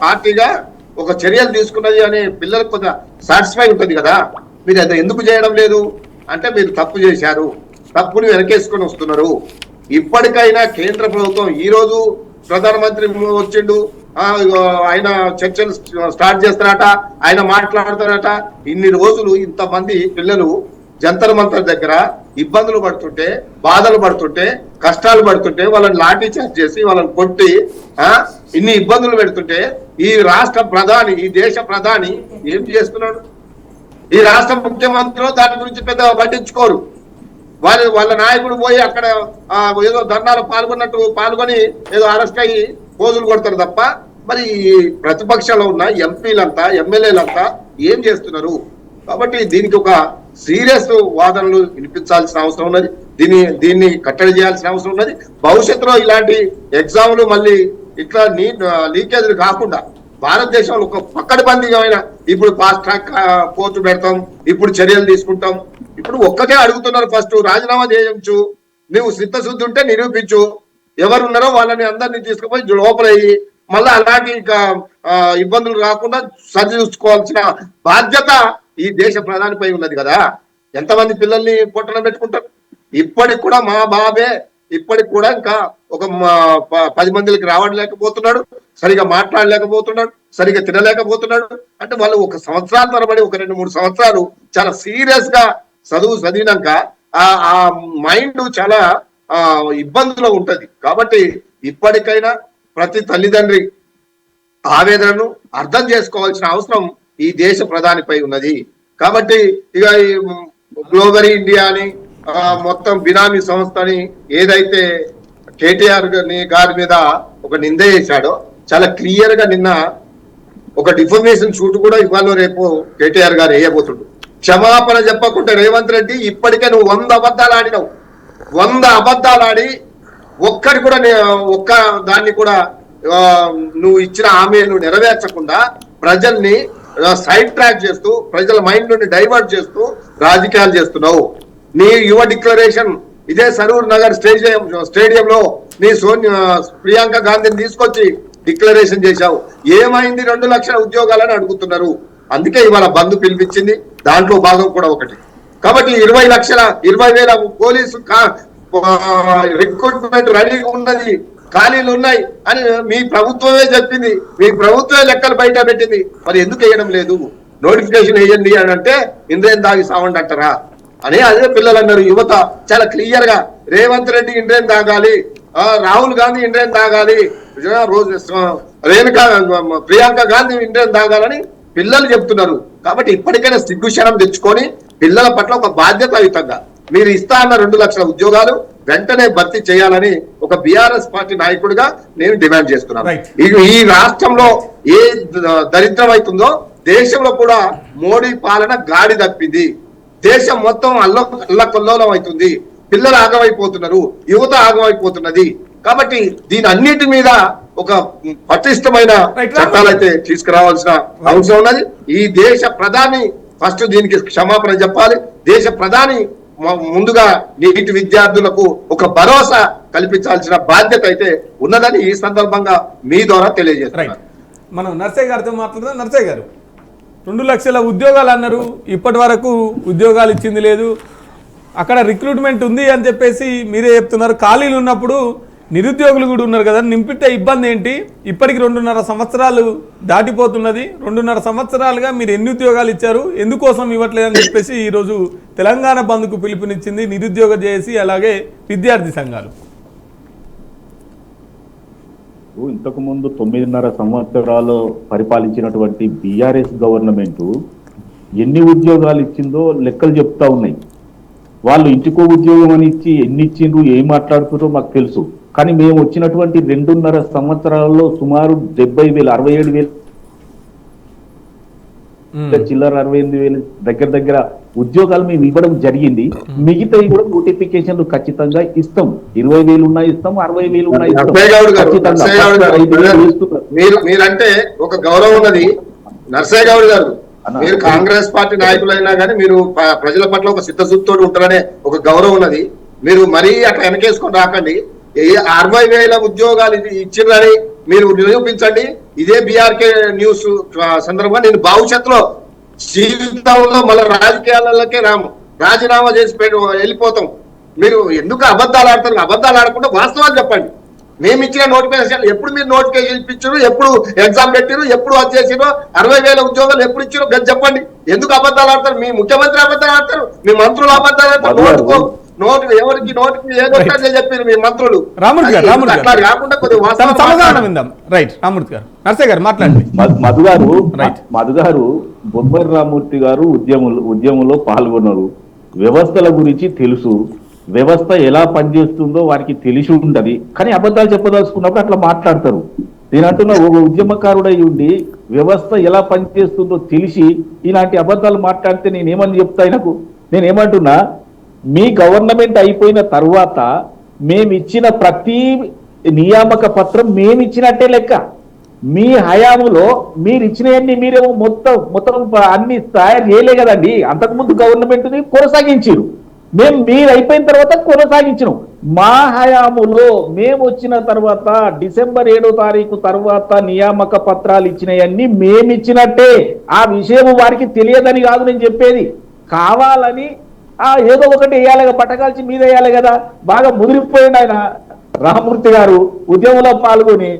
పార్టీగా ఒక చర్యలు తీసుకున్నది అనే పిల్లలకు కొంత సాటిస్ఫై ఉంటుంది కదా. మీరు అది ఎందుకు చేయడం లేదు అంటే మీరు తప్పు చేశారు, తప్పుని వెనకేసుకొని వస్తున్నారు. ఇప్పటికైనా కేంద్ర ప్రభుత్వం, ఈ రోజు ప్రధానమంత్రి వచ్చిండు, ఆయన చర్చలు స్టార్ట్ చేస్తారట, ఆయన మాట్లాడతారట. ఇన్ని రోజులు ఇంతమంది పిల్లలు జంతర్ మంతర్ దగ్గర ఇబ్బందులు పడుతుంటే, బాధలు పడుతుంటే, కష్టాలు పడుతుంటే వాళ్ళని లాఠీ చార్జ్ చేసి వాళ్ళని కొట్టి ఇన్ని ఇబ్బందులు పెడుతుంటే ఈ రాష్ట్ర ప్రధాని, ఈ దేశ ప్రధాని ఏం చేస్తున్నాడు? ఈ రాష్ట్ర ముఖ్యమంత్రులు దాని గురించి పెద్దగా పట్టించుకోరు. వాళ్ళ నాయకుడు పోయి అక్కడ ఏదో ధర్నాలు పాల్గొని ఏదో అరెస్ట్ అయ్యి పోజులు కొడతారు తప్ప మరి ప్రతిపక్షంలో ఉన్న ఎంపీలంతా, ఎమ్మెల్యేలంతా ఏం చేస్తున్నారు? కాబట్టి దీనికి ఒక సీరియస్ వాదనలు వినిపించాల్సిన అవసరం ఉన్నది. దీన్ని కట్టడి చేయాల్సిన అవసరం ఉన్నది. భవిష్యత్తులో ఇలాంటి ఎగ్జామ్లు మళ్ళీ ఇట్లా లీకేజీలు కాకుండా భారతదేశంలో ఒక పక్కడబందీగా ఇప్పుడు ఫాస్ట్ ట్రాక్ కోర్టు పెడతాం, ఇప్పుడు చర్యలు తీసుకుంటాం. ఇప్పుడు ఒక్కటే అడుగుతున్నారు, ఫస్ట్ రాజీనామా చేయొచ్చు, నువ్వు చిత్తశుద్ధి ఉంటే నిరూపించు, ఎవరున్నారో వాళ్ళని అందరినీ తీసుకుపోయి లోపలయ్యి మళ్ళీ అలాంటి ఇబ్బందులు రాకుండా సరిచూసుకోవాల్సిన బాధ్యత ఈ దేశ ప్రధానిపై ఉన్నది కదా. ఎంతమంది పిల్లల్ని పొట్టన పెట్టుకుంటారు? ఇప్పటికి కూడా మా బాబే ఇప్పటికి కూడా ఇంకా ఒక 10 మందికి రావడలేకపోతున్నాడు, సరిగా మాట్లాడలేకపోతున్నాడు, సరిగా తినలేకపోతున్నాడు. అంటే వాళ్ళు ఒక సంవత్సరాల తరబడి, ఒక 2-3 సంవత్సరాలు చాలా సీరియస్ గా చదివినాక ఆ మైండ్ చాలా ఇబ్బందులో ఉంటది. కాబట్టి ఇప్పటికైనా ప్రతి తల్లిదండ్రి ఆవేదనను అర్థం చేసుకోవాల్సిన అవసరం ఈ దేశ ప్రధానిపై ఉన్నది. కాబట్టి ఇక ఈ గ్లోబల్ ఇండియా అని మొత్తం బినామీ సంస్థని ఏదైతే కేటీఆర్ గారి మీద ఒక నింద చేశాడో చాలా క్లియర్ గా నిన్న ఒక డిఫర్మేషన్ షూట్ కూడా ఇవాళ రేపు కేటీఆర్ గారు వేయబోతుండు. క్షమాపణ చెప్పకుంటే రేవంత్ రెడ్డి ఇప్పటికే నువ్వు 100 అబద్ధాలు ఆడినావు. 100 అబద్ధాలు ఆడి ఒక్కటి కూడా ఒక్క దాన్ని కూడా నువ్వు ఇచ్చిన హామీలు నెరవేర్చకుండా ప్రజల్ని సైడ్ ట్రాక్ చేస్తూ, ప్రజల మైండ్ నుండి డైవర్ట్ చేస్తూ రాజకీయాలు చేస్తున్నావు. నీ యువ డిక్లరేషన్ ఇదే సరూర్ నగర్ స్టేడియంలో నీ ప్రియాంక గాంధీని తీసుకొచ్చి డిక్లరేషన్ చేశావు. ఏమైంది? 2 లక్షల ఉద్యోగాలని అడుగుతున్నారు. అందుకే ఇవాళ బంద్ పిలిపించింది, దాంట్లో భాగం కూడా ఒకటి. కాబట్టి 20,000 పోలీసు రిక్రూట్మెంట్ రెడీగా ఉన్నది, ఖాళీలు ఉన్నాయి అని మీ ప్రభుత్వమే చెప్పింది. మీ ప్రభుత్వమే లెక్కలు బయట పెట్టింది. మరి ఎందుకు వేయడం లేదు? నోటిఫికేషన్ వేయండి అని అంటే ఇంద్రేం దాగి సావండి అంటారా అని అదే పిల్లలు అన్నారు. యువత చాలా క్లియర్ గా రేవంత్ రెడ్డి ఇంద్రేం తాగాలి, రాహుల్ గాంధీ ఇంద్రేం తాగాలి, ప్రియాంక గాంధీ ఇంద్రేం తాగాలని పిల్లలు చెప్తున్నారు. కాబట్టి ఇప్పటికైనా సిగ్గుశరం తెచ్చుకొని పిల్లల పట్ల ఒక బాధ్యతాయుతంగా మీరు ఇస్తా అన్న 2 లక్షల ఉద్యోగాలు వెంటనే భర్తీ చేయాలని ఒక బీఆర్ఎస్ పార్టీ నాయకుడిగా నేను డిమాండ్ చేస్తున్నాను. ఈ రాష్ట్రంలో ఏ దరిద్రం అవుతుందో దేశంలో కూడా మోడీ పాలన గాడి తప్పింది. దేశం మొత్తం అల్లకొల్లోలం అవుతుంది. పిల్లలు ఆగమైపోతున్నారు, యువత ఆగమైపోతున్నది. కాబట్టి దీని అన్నిటి మీద ఒక పటిష్టమైన చట్టాలు అయితే తీసుకురావాల్సిన అవసరం ఉన్నది. ఈ దేశ ప్రధాని ఫస్ట్ దీనికి క్షమాపణ చెప్పాలి. దేశ ప్రధాని ముందుగా నీటి విద్యార్థులకు ఒక భరోసా కల్పించాల్సిన బాధ్యత అయితే ఉన్నదని ఈ సందర్భంగా మీ ద్వారా తెలియజేస్తున్నారు. మనం నర్సయ్య గారితో మాట్లాడదాం. నర్సయ్య గారు, 2 లక్షల ఉద్యోగాలు అన్నారు, ఇప్పటి వరకు ఉద్యోగాలు ఇచ్చింది లేదు. అక్కడ రిక్రూట్మెంట్ ఉంది అని చెప్పేసి మీరే చెప్తున్నారు. ఖాళీలు ఉన్నప్పుడు నిరుద్యోగులు కూడా ఉన్నారు కదా, నింపితే ఇబ్బంది ఏంటి? ఇప్పటికి 2.5 సంవత్సరాలు దాటిపోతున్నది. 2.5 సంవత్సరాలుగా మీరు ఎన్ని ఉద్యోగాలు ఇచ్చారు, ఎందుకోసం ఇవ్వట్లేదని చెప్పేసి ఈరోజు తెలంగాణ బంద్కు పిలుపునిచ్చింది నిరుద్యోగ జేఏసీ, అలాగే విద్యార్థి సంఘాలు. ఇంతకు ముందు 9.5 సంవత్సరాలు పరిపాలించినటువంటి బీఆర్ఎస్ గవర్నమెంట్ ఎన్ని ఉద్యోగాలు ఇచ్చిందో లెక్కలు చెప్తా ఉన్నాయి. వాళ్ళు ఇంటికో ఉద్యోగం అని ఇచ్చి ఎన్ని ఇచ్చిండ్రు, ఏం మాట్లాడుతుందో మాకు తెలుసు. కానీ మేము వచ్చినటువంటి 2.5 సంవత్సరాల్లో సుమారు 70,000 67,000 చిల్లర 68,000 దగ్గర ఉద్యోగాలు మేము ఇవ్వడం జరిగింది. మిగతావి కూడా నోటిఫికేషన్లు ఖచ్చితంగా ఇస్తాం. 20,000 ఉన్నా ఇస్తాం, 60,000 ఉన్నా ఇస్తాం. మీరంటే ఒక గౌరవం ఉన్నది నర్సయ్య గౌడ్ గారు. మీరు కాంగ్రెస్ పార్టీ నాయకులైనా కానీ మీరు ప్రజల పట్ల ఒక సిద్ధశుద్ధితో ఉంటారనే ఒక గౌరవం ఉన్నది. మీరు మరీ అట్లా వెనకేసుకొని రాకండి. 60,000 ఉద్యోగాలు ఇచ్చిందని మీరు నిరూపించండి. ఇదే బీఆర్కే న్యూస్ సందర్భంగా నేను భవిష్యత్తులో జీవితంలో మళ్ళీ రాజకీయాలకే రాజీనామా చేసి వెళ్ళిపోతాం. మీరు ఎందుకు అబద్ధాలు ఆడతారు? అబద్ధాలు ఆడకుండా వాస్తవాలు చెప్పండి. మేము ఇచ్చిన నోటిఫికేషన్ ఎప్పుడు మీరు నోటిఫికేషన్ ఇప్పించారు, ఎప్పుడు ఎగ్జామ్ పెట్టారు, ఎప్పుడు అది చేసిరో, 60,000 ఉద్యోగాలు ఎప్పుడు ఇచ్చారో చెప్పండి. ఎందుకు అబద్ధాలు ఆడతారు? మీ ముఖ్యమంత్రి అబద్ధాలు ఆడతారు, మీ మంత్రులు అబద్ధాలు ఆడతారు. ఎవరికి నోటికి ఏదొట్టే చెప్పారు మీ మంత్రులు. రామూర్తి గారు నర్సయ్య గారు మాట్లాడండి. మధు గారు బొమ్మరి రామూర్తి గారు ఉద్యమంలో పాల్గొన్నారు. వ్యవస్థల గురించి తెలుసు, వ్యవస్థ ఎలా పనిచేస్తుందో వారికి తెలిసి ఉంటది. కానీ అబద్ధాలు చెప్పదలుచుకున్నప్పుడు అట్లా మాట్లాడతారు. నేను అంటున్నా, ఒక ఉద్యమకారుడై ఉండి వ్యవస్థ ఎలా పనిచేస్తుందో తెలిసి ఇలాంటి అబద్ధాలు మాట్లాడితే నేనేమని చెప్తా? ఆయనకు నేనేమంటున్నా, మీ గవర్నమెంట్ అయిపోయిన తర్వాత మేమిచ్చిన ప్రతి నియామక పత్రం మేమిచ్చినట్టే లెక్క. మీ హయాములో మీరు ఇచ్చినవన్నీ మీరేమో మొత్తం అన్ని తయారు చేయలే కదండి. అంతకుముందు గవర్నమెంట్ని కొనసాగించారు, మేము మీరు అయిపోయిన తర్వాత కొనసాగించినాం. మా హయాములో మేము వచ్చిన తర్వాత డిసెంబర్ 7వ తారీఖు తర్వాత నియామక పత్రాలు ఇచ్చినవన్నీ మేమిచ్చినట్టే. ఆ విషయం వారికి తెలియదని కాదు నేను చెప్పేది. కావాలని ఏదో ఒకటి వేయాలి, పట్టకాల్చి మీద వేయాలి కదా. బాగా ముదిరిపోయింది ఆయన రామూర్తి గారు ఉద్యమంలో పాల్గొని.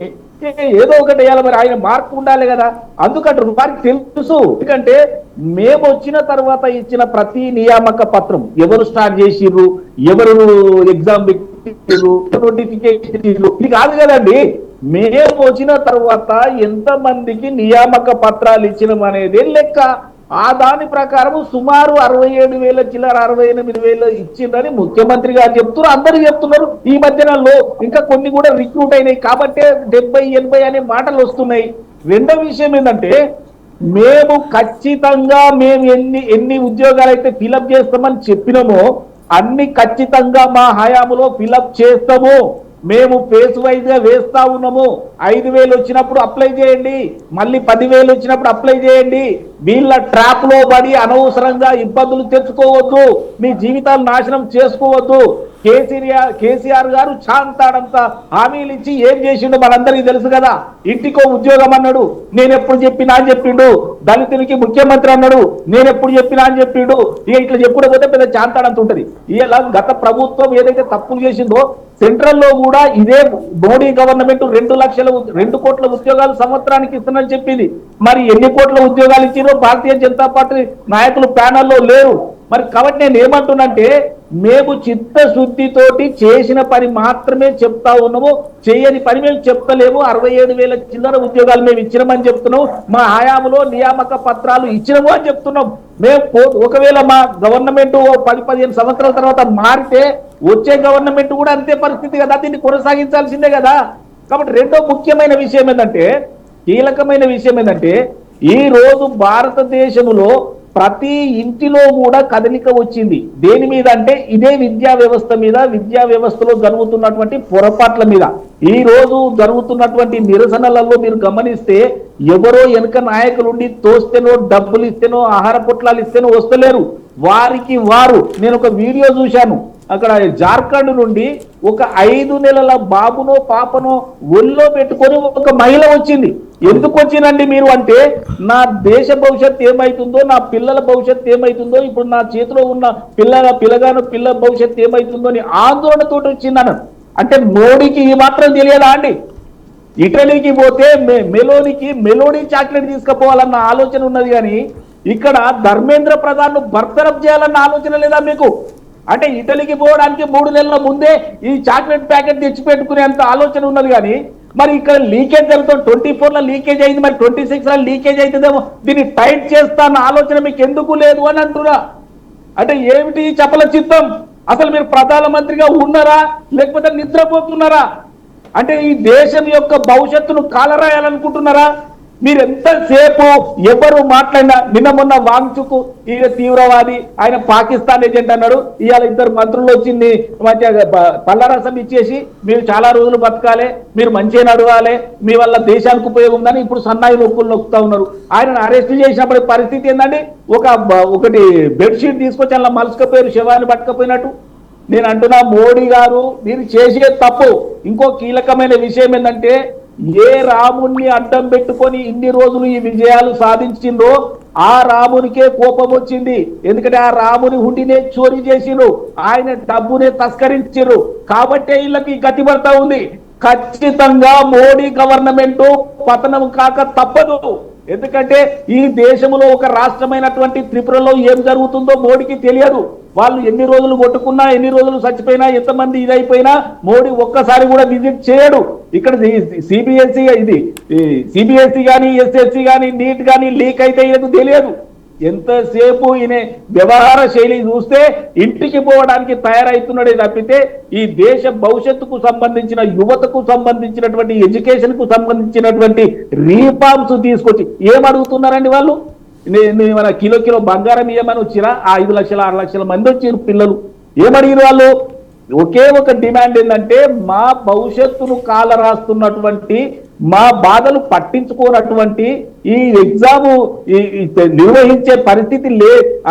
ఏదో ఒకటి వేయాలి, మరి ఆయన మార్పు ఉండాలి కదా. అందుకంటారు వారికి తెలుసు. ఎందుకంటే మేము వచ్చిన తర్వాత ఇచ్చిన ప్రతి నియామక పత్రం ఎవరు స్టార్ట్ చేసిర్రు, ఎవరు ఎగ్జామ్ పెట్టిర్రు, నోటిఫికేషన్ ఇది కాదు కదండి. మేము వచ్చిన తర్వాత ఎంతమందికి నియామక పత్రాలు ఇచ్చినాం అనేది లెక్క. దాని ప్రకారం సుమారు 67,000 చిల్లర 68,000 ఇచ్చిందని ముఖ్యమంత్రి గారు చెప్తున్నారు, అందరూ చెప్తున్నారు. ఈ మధ్యలో ఇంకా కొన్ని కూడా రిక్రూట్ అయినాయి కాబట్టి 70-80 అనే మాటలు వస్తున్నాయి. రెండో విషయం ఏంటంటే, మేము ఖచ్చితంగా ఎన్ని ఉద్యోగాలు అయితే ఫిలప్ చేస్తామని చెప్పినామో అన్ని ఖచ్చితంగా మా హయాములో ఫిలప్ చేస్తాము. మేము ఫేస్ వైజ్ గా వేస్తా ఉన్నాము. 5,000 వచ్చినప్పుడు అప్లై చేయండి, మళ్ళీ 10,000 వచ్చినప్పుడు అప్లై చేయండి. వీళ్ళ ట్రాప్ లో పడి అనవసరంగా ఇబ్బందులు తెచ్చుకోవద్దు, మీ జీవితాలు నాశనం చేసుకోవద్దు. కేసీఆర్ గారు చాంతాడంత హామీలు ఇచ్చి ఏం చేసిండు మనందరికీ తెలుసు కదా. ఇంటికో ఉద్యోగం అన్నాడు, నేను ఎప్పుడు చెప్పినా అని చెప్పిండు. దళితునికి ముఖ్యమంత్రి అన్నాడు, నేను ఎప్పుడు చెప్పినా అని చెప్పిండు. ఇక ఇట్లా చెప్పుకోకపోతే పెద్ద చాంతాడంత ఉంటది. ఇలా గత ప్రభుత్వం ఏదైతే తప్పులు చేసిందో సెంట్రల్ లో కూడా ఇదే మోడీ గవర్నమెంట్ 2 కోట్ల ఉద్యోగాలు సంవత్సరానికి ఇస్తుందని చెప్పింది. మరి ఎన్ని కోట్ల ఉద్యోగాలు ఇచ్చినో భారతీయ జనతా పార్టీ నాయకులు ప్యానల్లో లేరు. మరి కాబట్టి నేను ఏమంటున్నంటే, మేము చిత్తశుద్ధితోటి చేసిన పని మాత్రమే చెప్తా ఉన్నాము, చేయని పని మేము చెప్తలేము. 67,000 చిల్లర ఉద్యోగాలు మేము ఇచ్చినామని చెప్తున్నాము, మా హయాములో నియామక పత్రాలు ఇచ్చినాము అని చెప్తున్నాం. మేము ఒకవేళ మా గవర్నమెంట్ 10-15 సంవత్సరాల తర్వాత మారితే వచ్చే గవర్నమెంట్ కూడా అంతే పరిస్థితి కదా, దీన్ని కొనసాగించాల్సిందే కదా. కాబట్టి రెండో ముఖ్యమైన విషయం ఏంటంటే, కీలకమైన విషయం ఏంటంటే, ఈ రోజు భారతదేశంలో ప్రతి ఇంటిలో కూడా కదలిక వచ్చింది. దేని మీద అంటే ఇదే విద్యా వ్యవస్థ మీద, విద్యా వ్యవస్థలో జరుగుతున్నటువంటి పొరపాట్ల మీద. ఈ రోజు జరుగుతున్నటువంటి నిరసనలలో మీరు గమనిస్తే ఎవరో వెనుక నాయకులుండి తోస్తేనో, డబ్బులు ఇస్తేనో, ఆహార పొట్లాలు ఇస్తేనో వస్తలేరు. వారికి వారు, నేను ఒక వీడియో చూశాను, అక్కడ జార్ఖండ్ నుండి ఒక 5 నెలల బాబునో పాపనో ఒళ్ళో పెట్టుకొని ఒక మహిళ వచ్చింది. ఎందుకు వచ్చినండి మీరు అంటే నా దేశ భవిష్యత్తు ఏమైతుందో, నా పిల్లల భవిష్యత్తు ఏమైతుందో, ఇప్పుడు నా చేతిలో ఉన్న పిల్ల భవిష్యత్తు ఏమైతుందో అని ఆందోళనతో వచ్చిందన్న. అంటే మోడీకి ఈ మాత్రం తెలియదా అండి? ఇటలీకి పోతే మెలోడీ చాక్లెట్ తీసుకుపోవాలన్న ఆలోచన ఉన్నది, కానీ ఇక్కడ ధర్మేంద్ర ప్రధాన్ ను బర్తరఫ్ చేయాలన్న ఆలోచన లేదా మీకు? అంటే ఇటలీకి పోవడానికి 3 నెలల ముందే ఈ చాక్లెట్ ప్యాకెట్ తెచ్చిపెట్టుకునేంత ఆలోచన ఉన్నది, కానీ మరి ఇక్కడ లీకేజ్ జరుగుతుంది. 24లో లీకేజ్ అయింది, మరి 26లో లీకేజ్ అవుతుందేమో, దీన్ని టైట్ చేస్తా అన్న ఆలోచన మీకు ఎందుకు లేదు అని అంటున్నా. అంటే ఏమిటి చపల చిత్తం? అసలు మీరు ప్రధానమంత్రిగా ఉన్నారా లేకపోతే నిద్రపోతున్నారా? అంటే ఈ దేశం యొక్క భవిష్యత్తును కాలరాయాలనుకుంటున్నారా? మీరు ఎంతసేపు ఎవరు మాట్లాడినా, నిన్న మొన్న వాంగ్చుక్ ఈయన తీవ్రవాది, ఆయన పాకిస్తాన్ ఏజెంట్ అన్నాడు. ఇవాళ 2 మంత్రులు వచ్చింది మంచిగా పల్లరసం ఇచ్చేసి మీరు చాలా రోజులు బతకాలి, మీరు మంచిగా నడవాలి, మీ వల్ల దేశానికి ఉపయోగం ఉందని ఇప్పుడు సన్నాయి నొక్కులు నొక్కుతా ఉన్నారు. ఆయనను అరెస్ట్ చేసినప్పుడు పరిస్థితి ఏంటండి? ఒకటి బెడ్షీట్ తీసుకొచ్చి అలా మలుసుకపోయారు, శవాన్ని పట్టుకపోయినట్టు. నేను అంటున్నా, మోడీ గారు మీరు చేసే తప్పు. ఇంకో కీలకమైన విషయం ఏంటంటే, ఏ రాముణ్ణి అడ్డం పెట్టుకొని ఇన్ని రోజులు ఈ విజయాలు సాధించిందో ఆ రామునికే కోపం వచ్చింది. ఎందుకంటే ఆ రాముని హుండినే చోరీ చేసిరు, ఆయన డబ్బునే తస్కరించారు. కాబట్టే వీళ్ళకి గతి పడతా ఉంది. ఖచ్చితంగా మోడీ గవర్నమెంట్ పతనం కాక తప్పదు. ఎందుకంటే ఈ దేశంలో ఒక రాష్ట్రమైనటువంటి త్రిపురలో ఏం జరుగుతుందో మోడీకి తెలియదు. వాళ్ళు ఎన్ని రోజులు కొట్టుకున్నా, ఎన్ని రోజులు చచ్చిపోయినా, ఎంతమంది ఇదైపోయినా మోడీ ఒక్కసారి కూడా విజిట్ చేయడు. ఇక్కడ సిబిఎస్ఈ కానీ, ఎస్ఎస్సి కానీ, నీట్ కానీ లీక్ అయితే ఈయనకు తెలియదు. ఎంతసేపు ఈయన వ్యవహార శైలి చూస్తే ఇంటికి పోవడానికి తయారైతున్నాడే తప్పితే ఈ దేశ భవిష్యత్తుకు సంబంధించిన, యువతకు సంబంధించినటువంటి, ఎడ్యుకేషన్ కు సంబంధించినటువంటి రీఫార్మ్స్ తీసుకొచ్చి ఏమడుగుతున్నారండి వాళ్ళు? మన కిలో బంగారం ఇవ్వమని వచ్చిరా? 5 లక్షల 6 లక్షల మంది వచ్చారు పిల్లలు. ఏమడిగిన వాళ్ళు? ఒకే ఒక డిమాండ్ ఏంటంటే, మా భవిష్యత్తును కాల రాస్తున్నటువంటి, మా బాధలు పట్టించుకోనటువంటి, ఈ ఎగ్జామ్ నిర్వహించే పరిస్థితి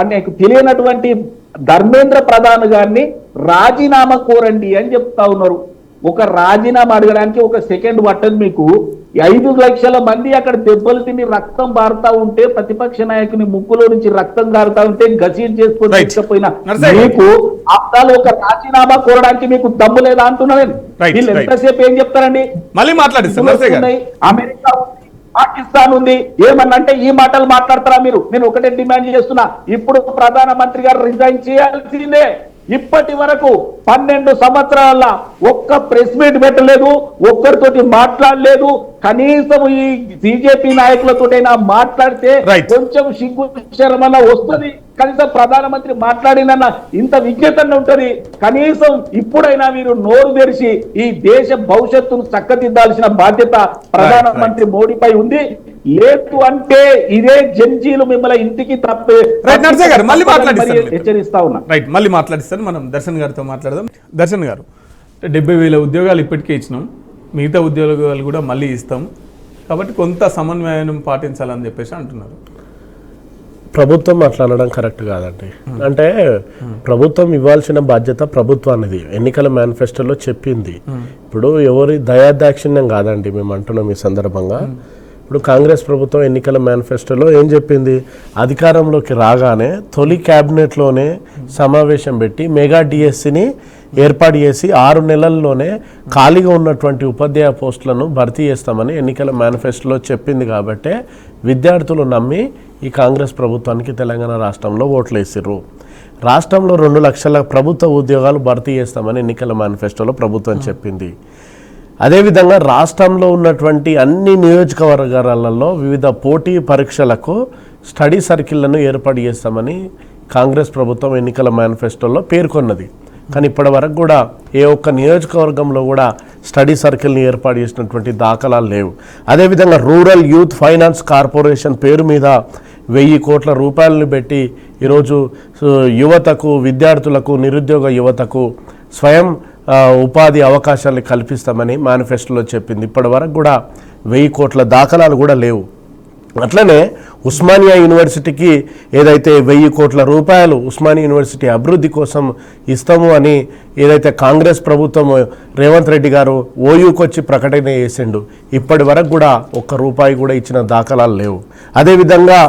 అని తెలియనటువంటి ధర్మేంద్ర ప్రధాన్ గారిని రాజీనామా కోరండి అని చెప్తా ఉన్నారు. ఒక రాజీనామా అడగడానికి ఒక సెకండ్ పట్టదు మీకు. 5 లక్షల మంది అక్కడ దెబ్బలు తిని రక్తం బారుతా ఉంటే, ప్రతిపక్ష నాయకుని ముక్కులో నుంచి రక్తం కారుతా ఉంటే గసీట్ చేసుకొని తీసుకుపోయినా మీకు అర్థాలు ఒక రాజీనామా కోరడానికి మీకు దమ్ము లేదా అంటున్నాను. వీళ్ళు ఎంతసేపు ఏం చెప్తారండి? మళ్ళీ మాట్లాడిస్తాను. అమెరికా ఉంది, పాకిస్తాన్ ఉంది, ఏమన్నంటే ఈ మాటలు మాట్లాడతారా మీరు? నేను ఒకటే డిమాండ్ చేస్తున్నా, ఇప్పుడు ప్రధానమంత్రి గారు రిజైన్ చేయాల్సిందే. ఇప్పటి వరకు 12 సంవత్సరాల ఒక్క ప్రెస్ మీట్ పెట్టలేదు, ఒక్కరితోటి మాట్లాడలేదు. కనీసం ఈ బీజేపీ నాయకులతోటైనా మాట్లాడితే కొంచెం సిగ్గు శరమన్న వస్తుంది. కనీసం ప్రధానమంత్రి మాట్లాడినన్న ఇంత విజ్ఞతన్న ఉంటది. కనీసం ఇప్పుడైనా మీరు నోరు తెరిచి ఈ దేశ భవిష్యత్తును చక్కదిద్దాల్సిన బాధ్యత ప్రధానమంత్రి మోడీపై ఉంది. లేదు అంటే ఇదే జంజీలు మిమ్మల్ని ఇంటికి తప్పే హెచ్చరిస్తా ఉన్నా. రైట్, మళ్ళీ మాట్లాడిస్తాను. మనం దర్శన్ గారితో మాట్లాడదాం. దర్శన్ గారు, 70,000 ఉద్యోగాలు ఇప్పటికే ఇచ్చినాం, మిగతా ఉద్యోగాలు కూడా మళ్ళీ ఇస్తాం, కాబట్టి కొంత సమన్వయం పాటించాలని చెప్పేసి అంటున్నారు. ప్రభుత్వం మాట్లాడడం కరెక్ట్ కాదండి. అంటే ప్రభుత్వం ఇవ్వాల్సిన బాధ్యత ప్రభుత్వానిది, ఎన్నికల మేనిఫెస్టోలో చెప్పింది. ఇప్పుడు ఎవరి దయాదాక్షిణ్యం కాదండి మేము అంటున్నాం ఈ సందర్భంగా. ఇప్పుడు కాంగ్రెస్ ప్రభుత్వం ఎన్నికల మేనిఫెస్టోలో ఏం చెప్పింది? అధికారంలోకి రాగానే తొలి క్యాబినెట్లోనే సమావేశం పెట్టి మెగా డిఎస్సిని ఏర్పాటు చేసి 6 నెలల్లోనే ఖాళీగా ఉన్నటువంటి ఉపాధ్యాయ పోస్టులను భర్తీ చేస్తామని ఎన్నికల మేనిఫెస్టోలో చెప్పింది. కాబట్టే విద్యార్థులు నమ్మి ఈ కాంగ్రెస్ ప్రభుత్వానికి తెలంగాణ రాష్ట్రంలో ఓట్లు వేసిర్రు. రాష్ట్రంలో 2 లక్షల ప్రభుత్వ ఉద్యోగాలు భర్తీ చేస్తామని ఎన్నికల మేనిఫెస్టోలో ప్రభుత్వం చెప్పింది. అదేవిధంగా రాష్ట్రంలో ఉన్నటువంటి అన్ని నియోజకవర్గాలలో వివిధ పోటీ పరీక్షలకు స్టడీ సర్కిళ్లను ఏర్పాటు చేస్తామని కాంగ్రెస్ ప్రభుత్వం ఎన్నికల మేనిఫెస్టోలో పేర్కొన్నది. కానీ ఇప్పటి వరకు కూడా ఏ ఒక్క నియోజకవర్గంలో కూడా స్టడీ సర్కిల్ని ఏర్పాటు చేసినటువంటి దాఖలాలు లేవు. అదేవిధంగా రూరల్ యూత్ ఫైనాన్స్ కార్పొరేషన్ పేరు మీద 1000 కోట్ల రూపాయలను పెట్టి ఈరోజు యువతకు, విద్యార్థులకు, నిరుద్యోగ యువతకు స్వయం ఉపాధి అవకాశాలు కల్పిస్తామని మేనిఫెస్టోలో చెప్పింది. ఇప్పటి వరకు కూడా 1000 కోట్ల దాఖలాలు కూడా లేవు. అట్లనే ఉస్మానియా యూనివర్సిటీకి ఏదైతే 1000 కోట్ల రూపాయలు ఉస్మానియా యూనివర్సిటీ అభివృద్ధి కోసం ఇస్తాము అని ఏదైతే కాంగ్రెస్ ప్రభుత్వం రేవంత్ రెడ్డి గారు ఓయూకి వచ్చి ప్రకటన చేసిండు, ఇప్పటి వరకు కూడా ఒక్క రూపాయి కూడా ఇచ్చిన దాఖలాలు లేవు. అదేవిధంగా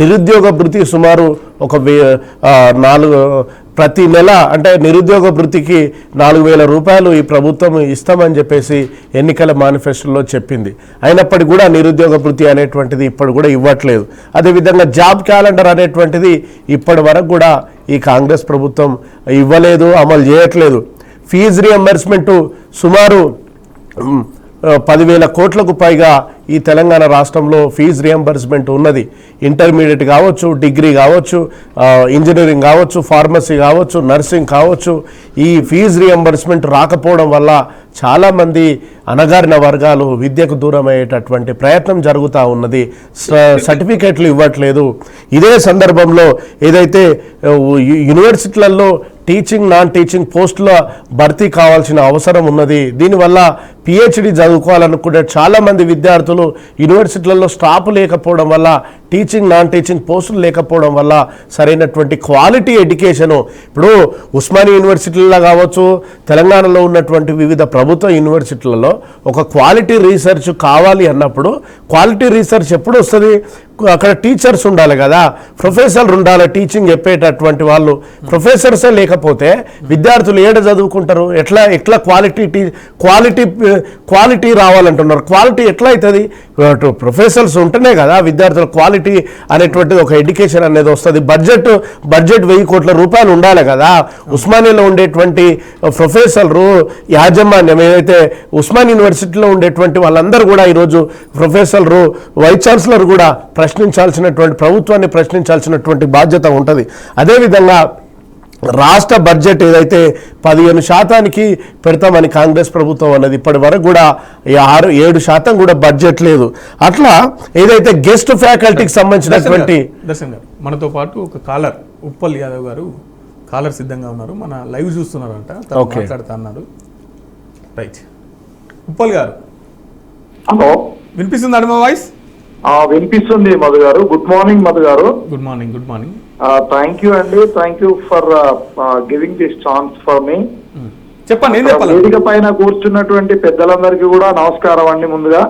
నిరుద్యోగ భృతి సుమారు ఒక 4 ప్రతి నెల అంటే నిరుద్యోగ భృతికి 4,000 రూపాయలు ఈ ప్రభుత్వం ఇస్తామని చెప్పేసి ఎన్నికల మేనిఫెస్టోలో చెప్పింది. అయినప్పటికీ కూడా నిరుద్యోగ భృతి అనేటువంటిది ఇప్పుడు కూడా ఇవ్వట్లేదు. అదేవిధంగా జాబ్ క్యాలెండర్ అనేటువంటిది ఇప్పటి వరకు కూడా ఈ కాంగ్రెస్ ప్రభుత్వం ఇవ్వలేదు, అమలు చేయట్లేదు. ఫీజు రియంబర్స్మెంటు సుమారు 10,000 కోట్లకు పైగా ఈ తెలంగాణ రాష్ట్రంలో ఫీజు రియంబర్స్మెంట్ ఉన్నది. ఇంటర్మీడియట్ కావచ్చు, డిగ్రీ కావచ్చు, ఇంజనీరింగ్ కావచ్చు, ఫార్మసీ కావచ్చు, నర్సింగ్ కావచ్చు, ఈ ఫీజు రియంబర్స్మెంట్ రాకపోవడం వల్ల చాలామంది అణగారిన వర్గాలు విద్యకు దూరం అయ్యేటటువంటి ప్రయత్నం జరుగుతూ ఉన్నది. సర్టిఫికేట్లు ఇవ్వట్లేదు. ఇదే సందర్భంలో ఏదైతే యూనివర్సిటీలలో టీచింగ్ నాన్ టీచింగ్ పోస్టుల భర్తీ కావాల్సిన అవసరం ఉన్నది. దీనివల్ల పిహెచ్డి చదువుకోవాలనుకునే చాలామంది విద్యార్థులు యూనివర్సిటీలలో స్టాఫ్ లేకపోవడం వల్ల, టీచింగ్ నాన్ టీచింగ్ పోస్టులు లేకపోవడం వల్ల సరైనటువంటి క్వాలిటీ ఎడ్యుకేషను ఇప్పుడు ఉస్మానియా యూనివర్సిటీలలో కావచ్చు, తెలంగాణలో ఉన్నటువంటి వివిధ ప్రభుత్వ యూనివర్సిటీలలో ఒక క్వాలిటీ రీసెర్చ్ కావాలి అన్నప్పుడు క్వాలిటీ రీసెర్చ్ ఎప్పుడు వస్తుంది? అక్కడ టీచర్స్ ఉండాలి కదా, ప్రొఫెసర్లు ఉండాలి, టీచింగ్ చెప్పేటటువంటి వాళ్ళు. ప్రొఫెసర్సే లేకపోతే విద్యార్థులు ఏడ చదువుకుంటారు? ఎట్లా క్వాలిటీ రావాలంటున్నారు. క్వాలిటీ ఎట్లా అవుతుంది? ప్రొఫెసర్స్ ఉంటేనే కదా విద్యార్థుల క్వాలిటీ అనేటువంటిది ఒక ఎడ్యుకేషన్ అనేది వస్తుంది. బడ్జెట్ 1000 కోట్ల రూపాయలు ఉండాలి కదా. ఉస్మానియాలో ఉండేటువంటి ప్రొఫెసర్లు యాజమాన్యం ఏదైతే ఉస్మానియా యూనివర్సిటీలో ఉండేటువంటి వాళ్ళందరూ కూడా ఈరోజు ప్రొఫెసర్లు, వైస్ ఛాన్సలర్ కూడా ప్రశ్నించాల్సినటువంటి, ప్రభుత్వాన్ని ప్రశ్నించాల్సినటువంటి బాధ్యత ఉంటుంది. అదేవిధంగా రాష్ట్ర బడ్జెట్ ఏదైతే 15% పెడతామని కాంగ్రెస్ ప్రభుత్వం అన్నది, ఇప్పటి వరకు కూడా 6-7% కూడా బడ్జెట్ లేదు. అట్లా ఏదైతే గెస్ట్ ఫ్యాకల్టీకి సంబంధించినటువంటి దర్శన్ గారు మనతో పాటు ఒక కాలర్ ఉప్పల్ యాదవ్ గారు కాలర్ సిద్ధంగా ఉన్నారు, మన లైవ్ చూస్తున్నారంట, మాట్లాడుతా అన్నారు. రైట్, ఉప్పల్ గారు హలో, వినిపిస్తుందండి మా వాయిస్? వినిపిస్తుంది మధు గారు. గుడ్ మార్నింగ్ మధు గారు. Good morning. Good morning. Thank you అండి, thank you for giving this chance for me. చెప్పండి, ఏం చెప్పాలి? వేదిక పైన కూర్చున్నటువంటి పెద్దలందరికీ కూడా నమస్కారం అండి. ముందుగా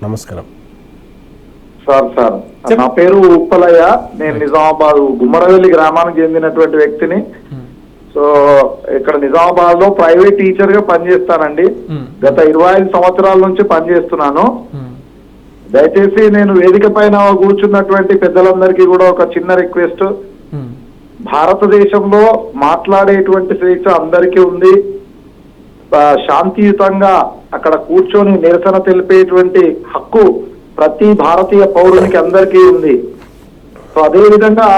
నమస్కారం సార్. నా పేరు ఉప్పలయ్య. నేను నిజామాబాద్ గుమ్మరవెల్లి గ్రామానికి చెందినటువంటి వ్యక్తిని. సో ఇక్కడ నిజామాబాద్ లో ప్రైవేట్ టీచర్ గా పనిచేస్తానండి. గత 25 సంవత్సరాల నుంచి పనిచేస్తున్నాను. దయచేసి నేను వేదిక పైన కూర్చున్నటువంటి పెద్దలందరికీ కూడా ఒక చిన్న రిక్వెస్ట్. భారతదేశంలో మాట్లాడేటువంటి స్వేచ్ఛ అందరికీ ఉంది. శాంతియుతంగా అక్కడ కూర్చొని నిరసన తెలిపేటువంటి హక్కు ప్రతి భారతీయ పౌరునికి అందరికీ ఉంది. సో అదే విధంగా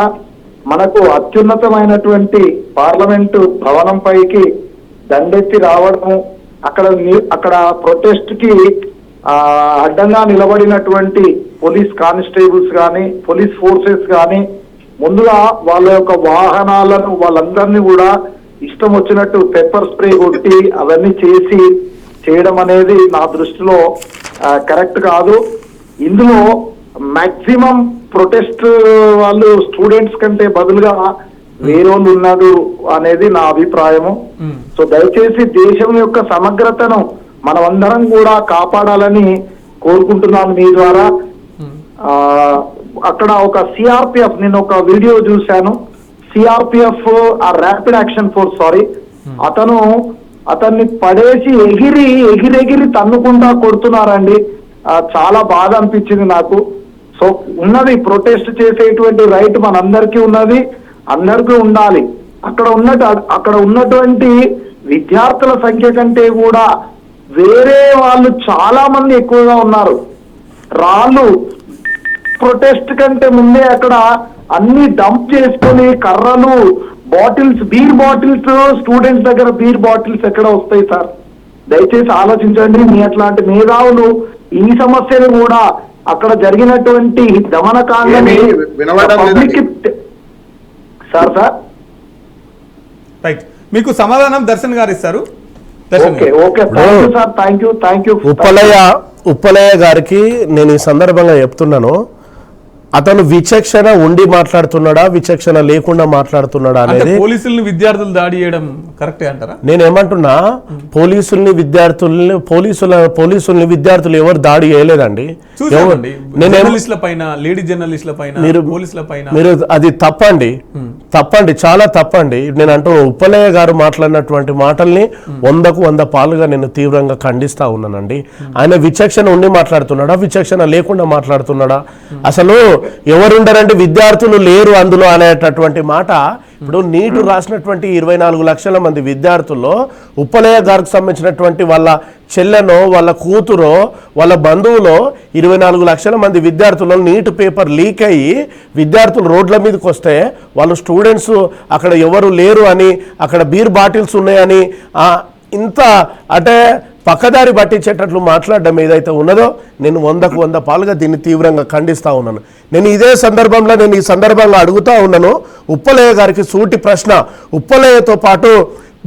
మనకు అత్యున్నతమైనటువంటి పార్లమెంటు భవనం పైకి దండెత్తి రావడము, అక్కడ ప్రొటెస్ట్ కి అడ్డంగా నిలబడినటువంటి పోలీస్ కానిస్టేబుల్స్ కానీ, పోలీస్ ఫోర్సెస్ కానీ ముందుగా వాళ్ళ యొక్క వాహనాలను వాళ్ళందరినీ కూడా ఇష్టం వచ్చినట్టు పెప్పర్ స్ప్రే కొట్టి అవన్నీ చేయడం అనేది నా దృష్టిలో కరెక్ట్ కాదు. ఇందులో మాక్సిమం ప్రొటెస్ట్ వాళ్ళు స్టూడెంట్స్ కంటే బదులుగా వేరేళ్ళు ఉన్నారు అనేది నా అభిప్రాయము. సో దయచేసి దేశం యొక్క సమగ్రతను మనమందరం కూడా కాపాడాలని కోరుకుంటున్నాను మీ ద్వారా. అక్కడ ఒక సిఆర్పిఎఫ్, నేను ఒక వీడియో చూశాను. సిఆర్పిఎఫ్ ర్యాపిడ్ యాక్షన్ ఫోర్స్ అతన్ని పడేసి ఎగిరి తన్నుకుంటా కొడుతున్నారండి. చాలా బాధ అనిపించింది నాకు. సో ఉన్నది, ప్రొటెస్ట్ చేసేటువంటి రైట్ మనందరికీ ఉన్నది, అందరికీ ఉండాలి. అక్కడ ఉన్నటువంటి విద్యార్థుల సంఖ్య కంటే కూడా వేరే వాళ్ళు చాలా మంది ఎక్కువగా ఉన్నారు. రాళ్ళు ప్రొటెస్ట్ కంటే ముందే అక్కడ అన్ని డంప్ చేసుకొని కర్రలు, బాటిల్స్, బీర్ బాటిల్స్, స్టూడెంట్స్ దగ్గర బీర్ బాటిల్స్ ఎక్కడ వస్తాయి సార్? దయచేసి ఆలోచించండి. మీ అట్లాంటి మేధావులు ఈ సమస్యను కూడా అక్కడ జరిగినటువంటి దమనకాండని సార్ రైట్, మీకు సమాధానం దర్శన్ గారు ఇస్తారు. ఉప్పలయ్య గారికి నేను ఈ సందర్భంగా చెప్తున్నాను, అతను విచక్షణ ఉండి మాట్లాడుతున్నాడా విచక్షణ లేకుండా మాట్లాడుతున్నాడా అంటే అనేది పోలీసుల్ని విద్యార్థులు దాడి చేయడం కరెక్టే అంటారా? నేనేమంటున్నా, పోలీసుల్ని విద్యార్థులు ఎవరు దాడి చేయలేదండి. చూసామండి జర్నలిస్టుల పైన, లేడీ జర్నలిస్టుల పైన, పోలీసుల పైన. మీరు అది తప్పండి, చాలా తప్పండి. నేను అంటూ ఉప్పలయ్య గారు మాట్లాడినటువంటి మాటల్ని 100కు 100 పాలుగా నేను తీవ్రంగా ఖండిస్తా ఉన్నానండి. ఆయన విచక్షణ ఉండి మాట్లాడుతున్నాడా విచక్షణ లేకుండా మాట్లాడుతున్నాడా? అసలు ఎవరుండరంటే విద్యార్థులు లేరు అందులో అనేటటువంటి మాట. ఇప్పుడు నీటు రాసినటువంటి 24 లక్షల మంది విద్యార్థుల్లో ఉప్పలయ్య గారికి సంబంధించినటువంటి వాళ్ళ చెల్లెనో వాళ్ళ కూతురో వాళ్ళ బంధువులో 24 లక్షల మంది విద్యార్థుల్లో నీట్ పేపర్ లీక్ అయ్యి విద్యార్థులు రోడ్ల మీదకి వస్తే వాళ్ళు స్టూడెంట్స్ అక్కడ ఎవరు లేరు అని, అక్కడ బీర్ బాటిల్స్ ఉన్నాయని ఇంత అంటే పక్కదారి పట్టించేటట్లు మాట్లాడడం ఏదైతే ఉన్నదో నేను 100కు 100 పాలుగా దీన్ని తీవ్రంగా ఖండిస్తూ ఉన్నాను. నేను ఈ సందర్భంలో అడుగుతా ఉన్నాను ఉప్పలయ్య గారికి సూటి ప్రశ్న. ఉప్పలయ్యతో పాటు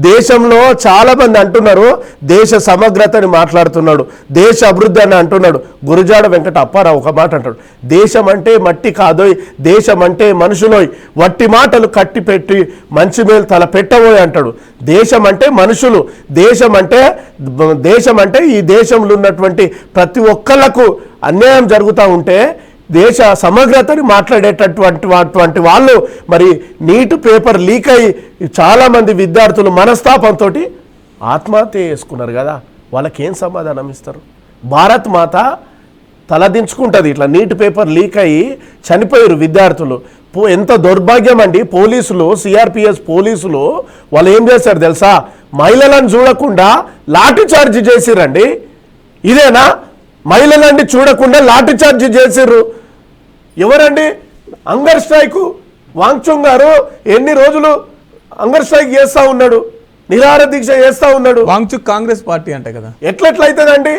దేశంలో చాలా మంది అంటున్నారు దేశ సమగ్రతని మాట్లాడుతున్నాడు, దేశ అభివృద్ధి అని అంటున్నాడు. గురుజాడ వెంకట అప్పారావు ఒక మాట అంటాడు, దేశం అంటే మట్టి కాదోయ్, దేశం అంటే మనుషులోయ్, వట్టి మాటలు కట్టి పెట్టి మంచి మేలు తల పెట్టబోయ్ అంటాడు. దేశం అంటే మనుషులు, దేశం అంటే ఈ దేశంలో ఉన్నటువంటి ప్రతి ఒక్కళ్ళకు అన్యాయం జరుగుతూ ఉంటే దేశ సమగ్రతని మాట్లాడేటటువంటి వాళ్ళు మరి నీట్ పేపర్ లీక్ అయ్యి చాలామంది విద్యార్థులు మనస్తాపంతో ఆత్మహత్య చేసుకున్నారు కదా, వాళ్ళకేం సమాధానం ఇస్తారు? భారత్ మాత తలదించుకుంటుంది. ఇట్లా నీట్ పేపర్ లీక్ అయ్యి చనిపోయారు విద్యార్థులు. ఎంత దౌర్భాగ్యం అండి. పోలీసులు, సిఆర్పిఎస్ పోలీసులు వాళ్ళు ఏం చేశారు తెలుసా? మహిళలను చూడకుండా లాఠీ చార్జ్ చేసిరండి. ఇదేనా? మహిళలండి చూడకుండా లాఠీ చార్జ్ చేసిర్రు. ఎవరండి? Hunger strike. వాంగ్చుంగ్ గారు ఎన్ని రోజులు హంగర్ స్ట్రైక్ చేస్తూ ఉన్నాడు, నిరాహార దీక్ష చేస్తూ ఉన్నాడు. వాంగ్చుక్ కాంగ్రెస్ పార్టీ అంటే కదా, ఎట్లయితుందండి?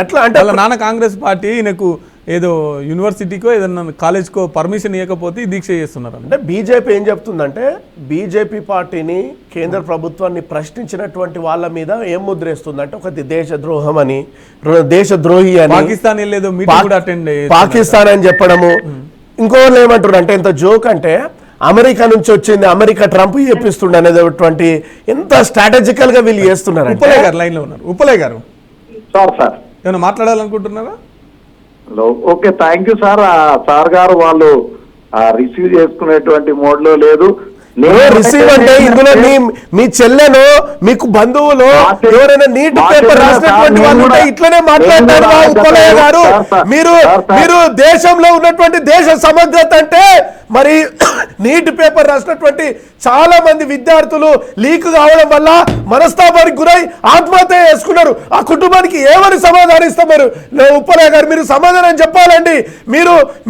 ఎట్లా అంటే వాళ్ళ నాన్న కాంగ్రెస్ పార్టీ, ఈయనకు ఏదో యూనివర్సిటీకో ఏదన్నా కాలేజ్కో పర్మిషన్ ఇవ్వకపోతే దీక్ష చేస్తున్నారు. అంటే బీజేపీ ఏం చెప్తుందంటే బీజేపీ పార్టీని కేంద్ర ప్రభుత్వాన్ని ప్రశ్నించినటువంటి వాళ్ళ మీద ఏం ముద్రేస్తుందంటే ఒక దేశద్రోహం అని, దేశద్రోహి అని, పాకిస్తాన్ లేదో మీటింగ్ కూడా అటెండ్ పాకిస్తాన్ అని చెప్పడము. ఇంకోళ్ళు ఏమంటారు అంటే ఎంత జోక్ అంటే అమెరికా నుంచి వచ్చింది, అమెరికా ట్రంప్ చెప్పిస్తుండ అనేటువంటి ఎంత స్ట్రాటజికల్ గా వీళ్ళు చేస్తున్నారు. ఉప్పలయ్య గారు లైన్ లో ఉన్నారు. ఉప్పలయ్య గారు సార్ ఏమైనా మాట్లాడాలనుకుంటున్నారా? Okay, thank you sir. Sir గారు వాళ్ళు రిసీవ్ చేసుకునేటువంటి మోడ్ లో లేదు. రిసీవ్ అంటే ఇందులో మీ చెల్లెను, మీకు బంధువులు ఎవరైనా నీట్ పేపర్ రాసినటువంటి వాళ్ళు ఉంటే ఇట్లనే మాట్లాడతారు ఉప్పలయ్య గారు. మీరు దేశంలో ఉన్నటువంటి దేశ సమగ్రత అంటే మరి నీట్ పేపర్ రాసినటువంటి చాలా మంది విద్యార్థులు లీక్ కావడం వల్ల మనస్తాపానికి గురై ఆత్మహత్య చేసుకున్నారు. ఆ కుటుంబానికి ఏమని సమాధానం ఇస్తారు? ఉప్పలయ్య గారు మీరు సమాధానం చెప్పాలండి.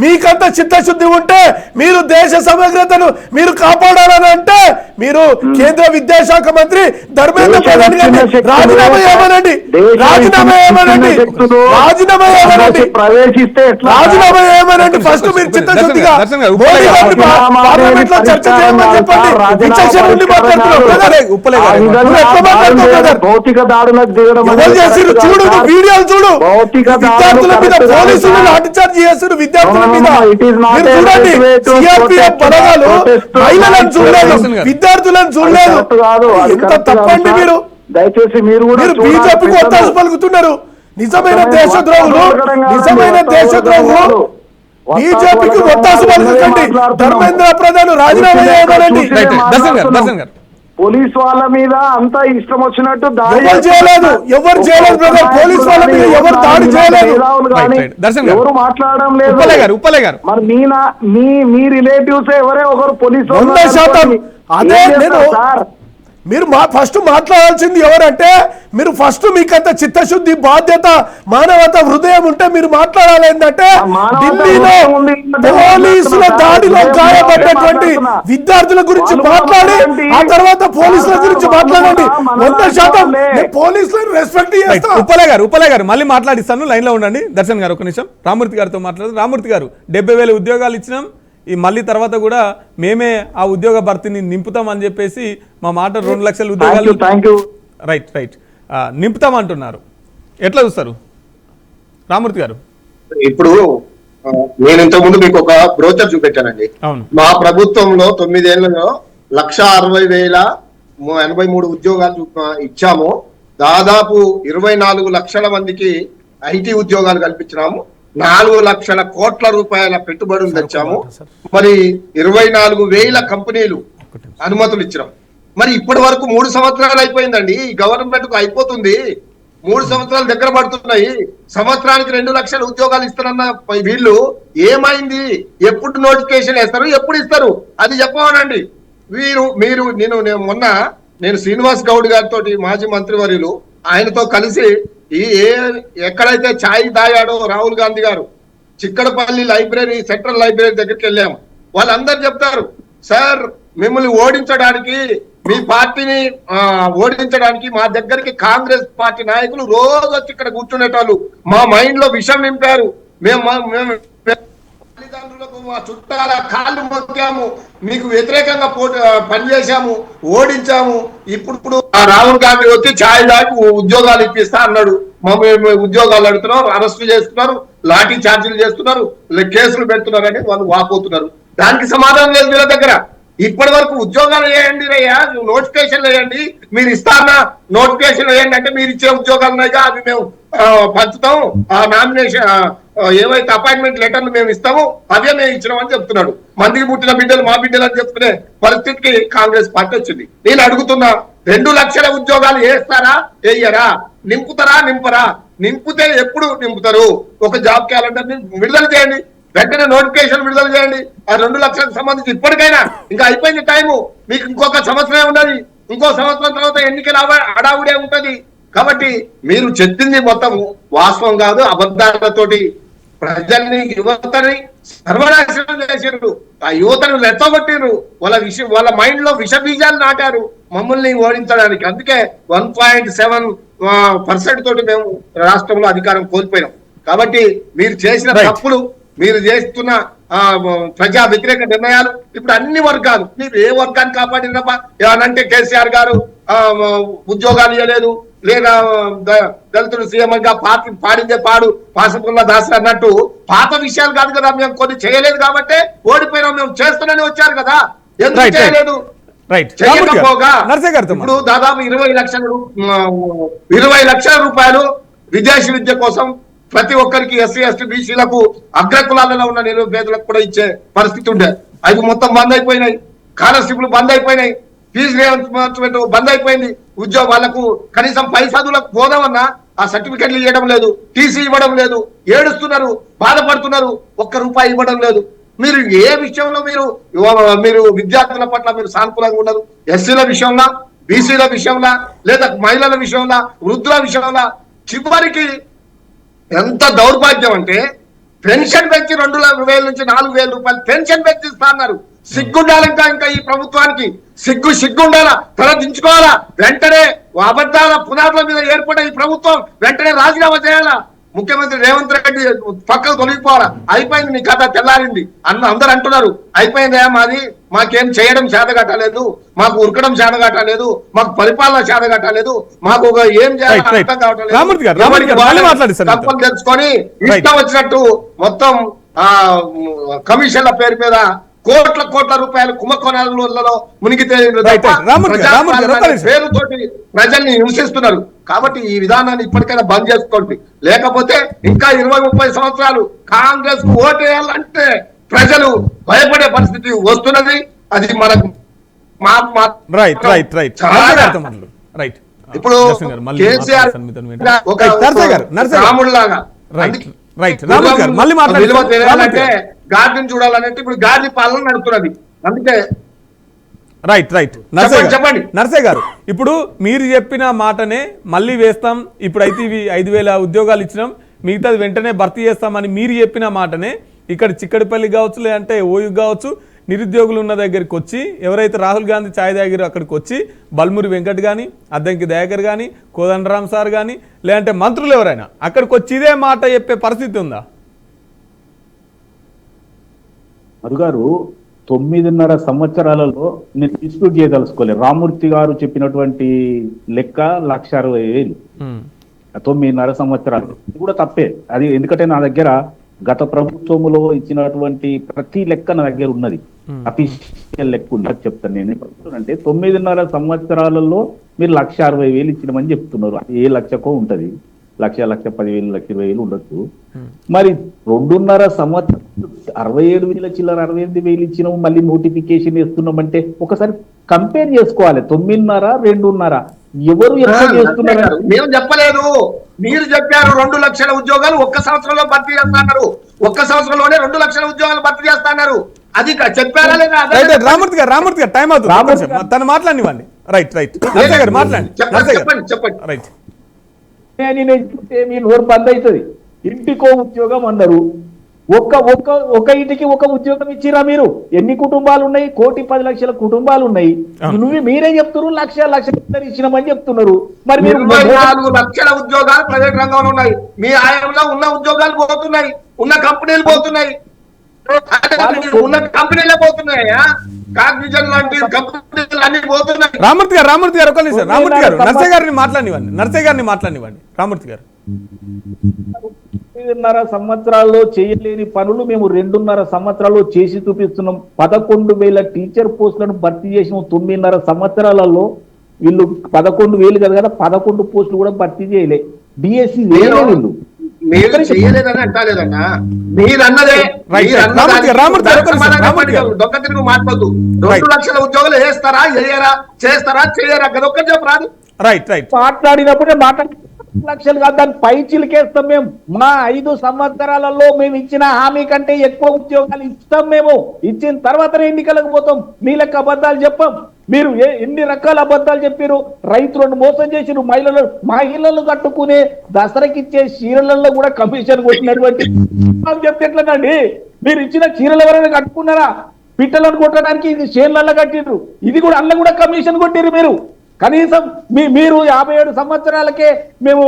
మీకంత చిత్తశుద్ధి ఉంటే మీరు దేశ సమగ్రతను మీరు కాపాడాలని అంటే మీరు కేంద్ర విద్యాశాఖ మంత్రి ధర్మేంద్ర ప్రధాన్ గారిని రాజీనామా చేయమనండి. ఫస్ట్ మీరు చిత్తశుద్ధిగా పార్లమెంట్ లో చర్చ చేయమని చెప్పండి. విచక్షణ ఉండి భౌతిక దాడులకు దిగడం చూడు, వీడియోలు చూడు. విద్యార్థుల మీద పోలీసులు లాఠీ చార్జ్ చేస్తున్నారు. విద్యార్థుల మీద చూడండి. సిఆర్పిఎఫ్ బలగాలు మహిళలను చూడలేదు, విద్యార్థులను చూడలేదు. ఎంత తప్పండి మీరు. దయచేసి మీరు బీజేపీకి ఒత్తాసు పలుకుతున్నారు. నిజమైన దేశద్రోహులు బీజేపీకి ఒత్తాసు పలుకండి. ధర్మేంద్ర ప్రధాన్ రాజీనామా చేయమనండి. పోలీస్ వాళ్ళ మీద అంతా ఇష్టం వచ్చినట్టు ఎవరు చేయలేదు బ్రదర్. పోలీస్ వాళ్ళ మీద ఎవరు దాడి చేయలేదు. ఎవరు మాట్లాడడం లేదు. మరి మీ రిలేటివ్స్ ఎవరే ఒకరు పోలీసు 100% అదే నేను మీరు ఫస్ట్ మాట్లాడాల్సింది ఎవరంటే మీరు ఫస్ట్ మీకంత చిత్తశుద్ధి, బాధ్యత, మానవత, హృదయం ఉంటే మీరు మాట్లాడాలి. ఏంటంటే ఢిల్లీలో పోలీసుల దాడిలో గాయపడ్డటువంటి విద్యార్థుల గురించి మాట్లాడి ఆ తర్వాత పోలీసుల గురించి మాట్లాడండి. 100% పోలీసులను రెస్పెక్ట్ చేస్తాను. ఉప్పలయ్య గారు మళ్ళీ మాట్లాడిస్తాను. లైన్ లో ఉండండి. దర్శన్ గారు ఒక నిమిషం రామూర్తి గారితో మాట్లాడారు. రామూర్తి గారు 70,000 ఉద్యోగాలు ఇచ్చినాం, ఈ మళ్ళీ తర్వాత కూడా మేమే ఆ ఉద్యోగ భర్తీని నింపుతామని చెప్పేసి మా మాట 2 లక్షల ఉద్యోగాలు రైట్ నింపుతామంటున్నారు. ఎట్లా చూస్తారు రామూర్తి గారు? ఇప్పుడు నేను ఇంతకుముందు మీకు ఒక బ్రోచర్ చూపెట్టానండి. అవును. మా ప్రభుత్వంలో 9 ఏళ్లలో 1,60,083 ఉద్యోగాలు ఇచ్చాము. దాదాపు 24 లక్షల మందికి ఐటీ ఉద్యోగాలు కల్పించినాము. 4 లక్షల కోట్ల రూపాయల పెట్టుబడులు తెచ్చాము. మరి 24,000 కంపెనీలు అనుమతులు ఇచ్చినాం. మరి ఇప్పటి వరకు 3 సంవత్సరాలు అయిపోయిందండి. ఈ గవర్నమెంట్ కు అయిపోతుంది, 3 సంవత్సరాలు దగ్గర పడుతున్నాయి. సంవత్సరానికి 2 లక్షల ఉద్యోగాలు ఇస్తారన్న వీళ్ళు ఏమైంది? ఎప్పుడు నోటిఫికేషన్ వేస్తారు, ఎప్పుడు ఇస్తారు అది చెప్పమనండి. నేను శ్రీనివాస్ గౌడ్ గారితో, మాజీ మంత్రివర్యులు, ఆయనతో కలిసి ఎక్కడైతే ఛాయ్ తాగాడో రాహుల్ గాంధీ గారు చిక్కడపల్లి లైబ్రరీ, సెంట్రల్ లైబ్రరీ దగ్గరికి వెళ్ళాము. వాళ్ళందరూ చెప్తారు, సార్ మిమ్మల్ని ఓడించడానికి, మీ పార్టీని ఓడించడానికి మా దగ్గరికి కాంగ్రెస్ పార్టీ నాయకులు రోజు వచ్చి ఇక్కడ కూర్చునేటోళ్ళు. మా మైండ్ లో విషం నింపారు. మేము తల్లిదండ్రులకు, మా చుట్టాల కాళ్ళు మొక్కాము, మీకు వ్యతిరేకంగా పనిచేశాము, ఓడించాము. ఇప్పుడు రాహుల్ గాంధీ వచ్చి ఛాయ్ దాటి ఉద్యోగాలు ఇప్పిస్తా అన్నాడు. ఉద్యోగాలు అడుగుతున్నారు, అరెస్ట్ చేస్తున్నారు, లాఠీ చార్జీలు చేస్తున్నారు, కేసులు పెడుతున్నారు అని వాళ్ళు వాపోతున్నారు. దానికి సమాధానం లేదు వీళ్ళ దగ్గర. ఇప్పటి వరకు ఉద్యోగాలు వేయండి అయ్యా, నోటిఫికేషన్లు వేయండి, మీరు ఇస్తారా నోటిఫికేషన్ వేయండి అంటే మీరు ఇచ్చే ఉద్యోగాలు ఉన్నాయిగా అవి మేము పంచుతాం, ఆ నామినేషన్ ఏవైతే అపాయింట్మెంట్ లెటర్లు మేము ఇస్తాము అవే మేము ఇచ్చినామని చెప్తున్నాడు. మందికి పుట్టిన బిడ్డలు మా బిడ్డలు అని చెప్పుకునే పరిస్థితికి కాంగ్రెస్ పార్టీ వచ్చింది. నేను అడుగుతున్నా, 2 లక్షల ఉద్యోగాలు వేస్తారా వేయరా? నింపుతారా నింపరా? నింపితే ఎప్పుడు నింపుతారు? ఒక జాబ్ క్యాలెండర్ విడుదల చేయండి, వెంటనే నోటిఫికేషన్ విడుదల చేయండి. ఆ 2 లక్షలకు సంబంధించి ఇప్పటికైనా, ఇంకా అయిపోయింది టైము, మీకు ఇంకొక సంవత్సరమే ఉన్నది. ఇంకో సంవత్సరం తర్వాత ఎన్నికల అడావుడే ఉంటది. కాబట్టి మీరు చెప్పింది మొత్తం వాస్తవం కాదు, అబద్ధాలతోటి ప్రజల్ని, యువతని సర్వనాశనం చేసారు. ఆ యువతను రెచ్చగొట్టిరు. వాళ్ళ మైండ్ లో విష బీజాలు నాటారు మమ్మల్ని ఓడించడానికి. అందుకే 1.7% తోటి మేము రాష్ట్రంలో అధికారం కోల్పోయినాం. కాబట్టి మీరు చేసిన తప్పులు, మీరు చేస్తున్న ప్రజా వ్యతిరేక నిర్ణయాలు ఇప్పుడు అన్ని వర్గాలు, మీరు ఏ వర్గాన్ని కాపాడినప్పా ఏమనంటే కేసీఆర్ గారు ఉద్యోగాలు ఇవ్వలేదు, లేదా దళితుడు సీఎంగా పాడిందే పాడు పాసపుల్ల దాసు అన్నట్టు పాత విషయాలు కాదు కదా. మేము కొన్ని చేయలేదు కాబట్టి ఓడిపోయినాం. మేము చేస్తున్నానే వచ్చారు కదా, ఎందుకు చేయలేదు? చేయకపోగా ఇప్పుడు దాదాపు 20 లక్షల రూపాయలు విదేశీ విద్య కోసం ప్రతి ఒక్కరికి, ఎస్సీ ఎస్టీ బీసీలకు, అగ్రకులాలలో ఉన్న నిరుపేదలకు కూడా ఇచ్చే పరిస్థితి ఉండే. అవి మొత్తం బంద్ అయిపోయినాయి. స్కాలర్షిప్లు బంద్ అయిపోయినాయి. ఫీజు రియంబర్స్మెంట్ బంద్ అయిపోయింది. వాళ్ళకు కనీసం పై చదువులకు పోదామన్నా ఆ సర్టిఫికెట్లు ఇవ్వడం లేదు, టీసీ ఇవ్వడం లేదు. ఏడుస్తున్నారు, బాధపడుతున్నారు, ₹1 ఇవ్వడం లేదు. మీరు ఏ విషయంలో మీరు విద్యార్థుల పట్ల మీరు సానుకూలంగా ఉన్నారు? ఎస్సీల విషయంలో, బీసీల విషయంలో, లేదా మహిళల విషయంలో, వృద్ధుల విషయంలో. చివరికి ఎంత దౌర్భాగ్యం అంటే పెన్షన్ పెంచి 2,000 నుంచి 4,000 రూపాయలు పెన్షన్ పెంచిస్తా అన్నారు. సిగ్గుండాలి ఇంకా ఈ ప్రభుత్వానికి సిగ్గుండాలా, తల దించుకోవాలా. వెంటనే అబద్ధాల పునాదుల మీద ఏర్పడే ఈ ప్రభుత్వం వెంటనే రాజీనామా చేయాలా. ముఖ్యమంత్రి రేవంత్ రెడ్డి పక్కకు తొలగిపోవాలా. అయిపోయింది నీ కథ, తెల్లారింది అందరు అంటున్నారు. అయిపోయిందా మాది, మాకేం చేయడం చేతగట్టలేదు, మాకు ఉరకడం చేతగట్టలేదు, మాకు పరిపాలన చేతగట్టలేదు, మాకు ఏం చేయాలి అర్థం కావట్లేదు. తప్పని తెలుసుకొని ఇష్టం వచ్చినట్టు మొత్తం కమిషన్ల పేరు మీద కోట్ల రూపాయలు కుంభకోణాలలో మునిగితే పేరుతోటి ప్రజల్ని హింసిస్తున్నారు. కాబట్టి ఈ విధానాన్ని ఇప్పటికైనా బంద్ చేసుకోండి. లేకపోతే ఇంకా 20-30 సంవత్సరాలు కాంగ్రెస్ కు ఓటేయాలంటే ప్రజలు భయపడే పరిస్థితి వస్తున్నది. అది మనకు ఇప్పుడు కేసీఆర్ ఒక రాముడిలాగా విలువ తెలియాలంటే గాడిని చూడాలంటే ఇప్పుడు గాడి పాలన నడుతున్నది. అందుకే రైట్ చెప్పండి నర్సయ్య గారు, ఇప్పుడు మీరు చెప్పిన మాటనే మళ్ళీ వేస్తాం, ఇప్పుడైతే ఇవి 5,000 ఉద్యోగాలు ఇచ్చినాం, మిగతాది వెంటనే భర్తీ చేస్తామని మీరు చెప్పిన మాటనే ఇక్కడ చిక్కడిపల్లి కావచ్చు, లేదంటే ఓయూ కావచ్చు, నిరుద్యోగులు ఉన్న దగ్గరికి వచ్చి ఎవరైతే రాహుల్ గాంధీ ఛాయ్ తాగిరో అక్కడికి వచ్చి బల్మూరి వెంకట్ కానీ, అద్దంకి దయాకర్ కానీ, కోదండరామ్ సార్ కానీ, లేదంటే మంత్రులు ఎవరైనా అక్కడికి వచ్చి ఇదే మాట చెప్పే పరిస్థితి ఉందా? మధుగారు 9.5 సంవత్సరాలలో నేను డిస్ప్యూట్ చేయదలుచుకోలేదు. రామూర్తి గారు చెప్పినటువంటి లెక్క 1,60,000. 9.5 సంవత్సరాలు కూడా తప్పే అది. ఎందుకంటే నా దగ్గర గత ప్రభుత్వంలో ఇచ్చినటువంటి ప్రతి లెక్క నా దగ్గర ఉన్నది, అఫీషియల్ లెక్క ఉన్నది చెప్తాను. నేను అంటే 9.5 సంవత్సరాలలో మీరు 1,60,000 ఇచ్చినామని చెప్తున్నారు. ఏ లక్షకో ఉంటది, 1,10,000, 1,20,000 ఉండొచ్చు. మరి 2.5 సంవత్సరం 67,000 చిల్లర 68,000 ఇచ్చినాము, మళ్ళీ నోటిఫికేషన్ ఇస్తున్నామంటే ఒకసారి కంపేర్ చేసుకోవాలి. 9.5, 2.5 ఎవరు ఎక్కువ చేస్తున్నారు? మేము చెప్పలేదు, మీరు చెప్పారు 2 లక్షల ఉద్యోగాలు ఒక్క సంవత్సరంలో భర్తీ చేస్తున్నారు. ఒక్క సంవత్సరంలోనే 2 లక్షల ఉద్యోగాలు భర్తీ చేస్తున్నారు. అది చెప్పారా లేదా? రామూర్తి గారు టైం అవుతుంది, తను మాట్లాడివ్వండి. రైట్ నర్సయ్య గారు మాట్లాడండి. చెప్పండి. రైట్, నేను చెప్తే మీ నోరు బంద్ అవుతుంది. ఇంటికో ఉద్యోగం అన్నారు, ఒక్క ఇంటికి ఒక ఉద్యోగం ఇచ్చిరా? మీరు ఎన్ని కుటుంబాలు ఉన్నాయి? 1,10,00,000 కుటుంబాలు ఉన్నాయి. మీరే చెప్తున్నారు 1,00,000 ఇచ్చినామని చెప్తున్నారు. మరి మీరు 24 లక్షల ఉద్యోగాలు ప్రైవేట్ రంగంలో ఉన్నాయి. మీ ఆయంలో ఉన్న ఉద్యోగాలు పోతున్నాయి, ఉన్న కంపెనీలు పోతున్నాయి, ఉన్న కంపెనీలే పోతున్నాయా? కాగ్నిజన్ లాంటి కంపెనీలు అన్ని పోతున్నాయి. రామూర్తి గారు ఒక నిమిషం. రామూర్తి గారు నర్సయ్య గారిని మాట్లాడివ్వండి. రామూర్తి గారు 9.5 సంవత్సరాల్లో చేయలేని పనులు మేము 2.5 సంవత్సరాల్లో చేసి చూపిస్తున్నాం. 11,000 టీచర్ పోస్టులను భర్తీ చేసిన 9.5 సంవత్సరాలలో వీళ్ళు 11,000 కదా 11 పోస్టులు కూడా భర్తీ చేయలే. డిఎస్సి వేరే వీళ్ళు మీరు చేయలేదని అంటలేదన్నా, మీరు అన్నదే దొంగ తిరుగు మాట్లాడదు. 2 లక్షల ఉద్యోగాలు వేస్తారా చేయరా కదా ఒక్కటి చెప్పరాదు. రైట్ మాట్లాడినప్పుడే లక్షలు కాదు, దాన్ని పై చిలికేస్తాం మేము. మా 5 సంవత్సరాలలో మేము ఇచ్చిన హామీ కంటే ఎక్కువ ఉద్యోగాలు ఇస్తాం. మేము ఇచ్చిన తర్వాతనే ఎన్నికలకు పోతాం. మీ లెక్క అబద్ధాలు చెప్పాం. మీరు ఎన్ని రకాల అబద్ధాలు చెప్పారు? రైతులను మోసం చేసిరు, మహిళలు కట్టుకునే దసరాకి ఇచ్చే చీరలలో కూడా కమిషన్ కొట్టినటువంటి చెప్తే ఎట్లనండి? మీరు ఇచ్చిన చీరలు ఎవరైనా కట్టుకున్నారా? పిట్టలను కొట్టడానికి ఇది చేన్లలో కట్టిండ్రు, ఇది కూడా అందులో కూడా కమిషన్ కొట్టిరు. మీరు కనీసం మీరు 57 సంవత్సరాలకే మేము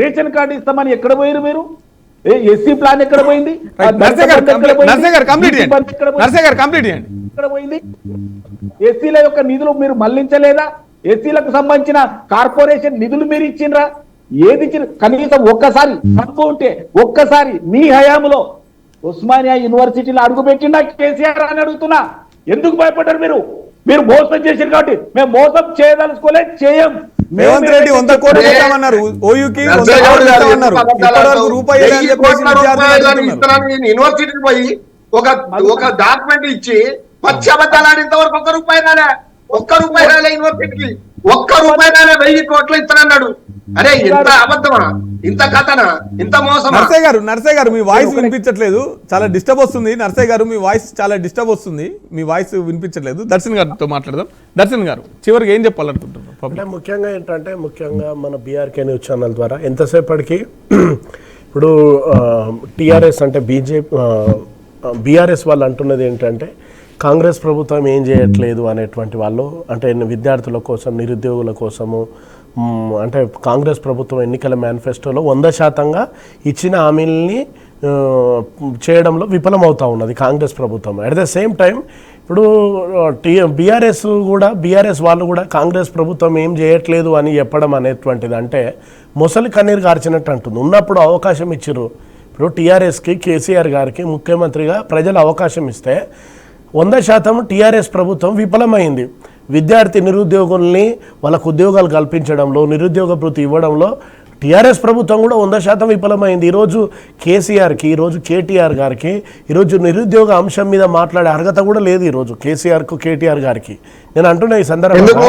రేషన్ కార్డు ఇస్తామని ఎక్కడ పోయారు? మీరు ఎస్సీ ప్లాన్ ఎక్కడ పోయింది? ఎక్కడ పోయింది? ఎస్సీల యొక్క నిధులు మీరు మళ్లించలేదా? ఎస్సీలకు సంబంధించిన కార్పొరేషన్ నిధులు మీరు ఇచ్చిండ్రా? ఏది ఇచ్చిన? కనీసం ఒక్కసారి మీ హయాంలో ఉస్మానియా యూనివర్సిటీలో అడుగుపెట్టిండా కేసీఆర్ అని అడుగుతున్నా. ఎందుకు భయపడ్డారు? మీరు మోసం చేశారు కాబట్టి మేము మోసం చేయదలుచుకోలేదు, చేయం. రేవంత్ రెడ్డి 100 కోట్లు ఇస్తామన్నారు, ఓయూకి 100 కోట్లు ఇస్తామన్నారు. ఇప్పటివరకు రూపాయి యూనివర్సిటీకి పోయి ఒక డాక్యుమెంట్ ఇచ్చి పచ్చి అబద్ధాలు ఆడినంత వరకు ఒక్క రూపాయి రాలే యూనివర్సిటీకి. 1,000 కోట్లు ఇస్తానన్నాడు. అరే ఇంత అబద్ధమా? ఇంత కథనా? ఇంత మోసమా? నర్సయ్య గారు మీ వాయిస్ వినిపించట్లేదు, చాలా డిస్టర్బ్ వస్తుంది. నర్సయ్య గారు మీ వాయిస్ చాలా డిస్టర్బ్ వస్తుంది, మీ వాయిస్ వినిపించట్లేదు. దర్శన్ గారితో మాట్లాడదాం. దర్శన్ గారు చివరికి ఏం చెప్పాలనుకుంటున్నారు? అంటే ముఖ్యంగా ఏంటంటే మన బీఆర్కే న్యూస్ ఛానల్ ద్వారా ఎంతసేపటికి ఇప్పుడు టీఆర్ఎస్ అంటే బీఆర్ఎస్ వాళ్ళు అంటున్నది ఏంటంటే కాంగ్రెస్ ప్రభుత్వం ఏం చేయట్లేదు అనేటువంటి వాళ్ళు, అంటే విద్యార్థుల కోసం, నిరుద్యోగుల కోసము, అంటే కాంగ్రెస్ ప్రభుత్వం ఎన్నికల మేనిఫెస్టోలో 100% ఇచ్చిన హామీలని చేయడంలో విఫలమవుతూ ఉన్నది కాంగ్రెస్ ప్రభుత్వం. అట్ ద సేమ్ టైం ఇప్పుడు బీఆర్ఎస్ వాళ్ళు కూడా కాంగ్రెస్ ప్రభుత్వం ఏం చేయట్లేదు అని చెప్పడం అనేటువంటిది అంటే మొసలి కన్నీరు కార్చినట్టు అంటుంది. ఉన్నప్పుడు అవకాశం ఇచ్చిర్రు. ఇప్పుడు టీఆర్ఎస్కి, కేసీఆర్ గారికి ముఖ్యమంత్రిగా ప్రజలు అవకాశం ఇస్తే 100% టీఆర్ఎస్ ప్రభుత్వం విఫలమైంది. విద్యార్థి నిరుద్యోగుల్ని వాళ్ళకు ఉద్యోగాలు కల్పించడంలో, నిరుద్యోగ భృతి ఇవ్వడంలో టీఆర్ఎస్ ప్రభుత్వం కూడా 100% విఫలమైంది. ఈరోజు కేసీఆర్కి, ఈరోజు కేటీఆర్ గారికి ఈరోజు నిరుద్యోగ అంశం మీద మాట్లాడే అర్హత కూడా లేదు ఈరోజు కేసీఆర్కు, కేటీఆర్ గారికి. నేను అంటున్నా ఈ సందర్భంగా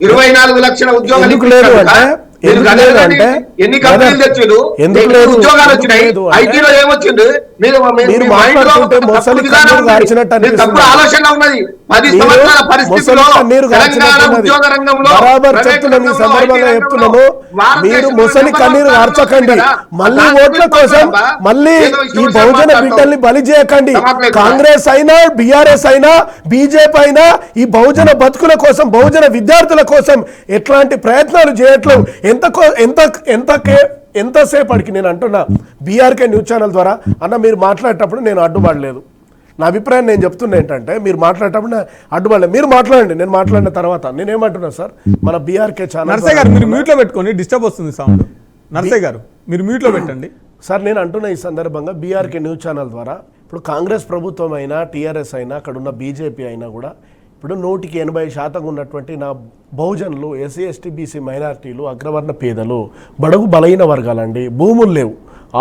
24 లక్షల ఉద్యోగాలు ఎందుకు లేదు అంటే ఎన్ని కంపెనీలు తెచ్చిండు, ఉద్యోగాలు వచ్చినాయి, ఐటీలో ఏమొచ్చింది? మీరు మాట్లాడుతుంటే మొసలి కన్నీరు గార్చినట్టు అనిపిస్తుంది. ఆలోచన ఉన్నది 10 సంవత్సరాల పరిస్థితిలో తెలంగాణ ఉద్యోగ రంగంలో బరాబర్ చెప్తున్నాం. ఈ సందర్భంగా చెప్తున్నాము, మీరు మొసలి కన్నీరు గార్చకండి. మళ్ళీ ఓట్ల కోసం మళ్ళీ ఈ బహుజన బిడ్డల్ని బలి చేయకండి. కాంగ్రెస్ అయినా, బీఆర్ఎస్ అయినా, బీజేపీ అయినా ఈ బహుజన బతుకుల కోసం, బహుజన విద్యార్థుల కోసం ఎట్లాంటి ప్రయత్నాలు చేయట్లేదు. ఎంతసేపటికి నేను అంటున్నా బీఆర్కే న్యూస్ ఛానల్ ద్వారా అన్న మీరు మాట్లాడేటప్పుడు నేను అడ్డుపడలేదు. నా అభిప్రాయం నేను చెప్తున్నా ఏంటంటే మీరు మాట్లాడేటప్పుడు అడ్డుపడలేదు. మీరు మాట్లాడండి, నేను మాట్లాడిన తర్వాత నేనేమంటున్నా సార్, మన బీఆర్కే ఛానల్. నర్సయ్య గారు మీరు మ్యూట్లో పెట్టుకోండి, డిస్టర్బ్ వస్తుంది సౌండ్. నర్సయ్య గారు మీరు మ్యూట్లో పెట్టండి. సార్ నేను అంటున్న ఈ సందర్భంగా బీఆర్కే న్యూస్ ఛానల్ ద్వారా ఇప్పుడు కాంగ్రెస్ ప్రభుత్వం అయినా టీఆర్ఎస్ అయినా అక్కడ ఉన్న బీజేపీ అయినా కూడా ఇప్పుడు 100% ఉన్నటువంటి నా బహుజనులు ఎస్సీ ఎస్టీ బీసీ మైనారిటీలు అగ్రవర్ణ పేదలు బడుగు బలహీన వర్గాలండి. భూములు లేవు,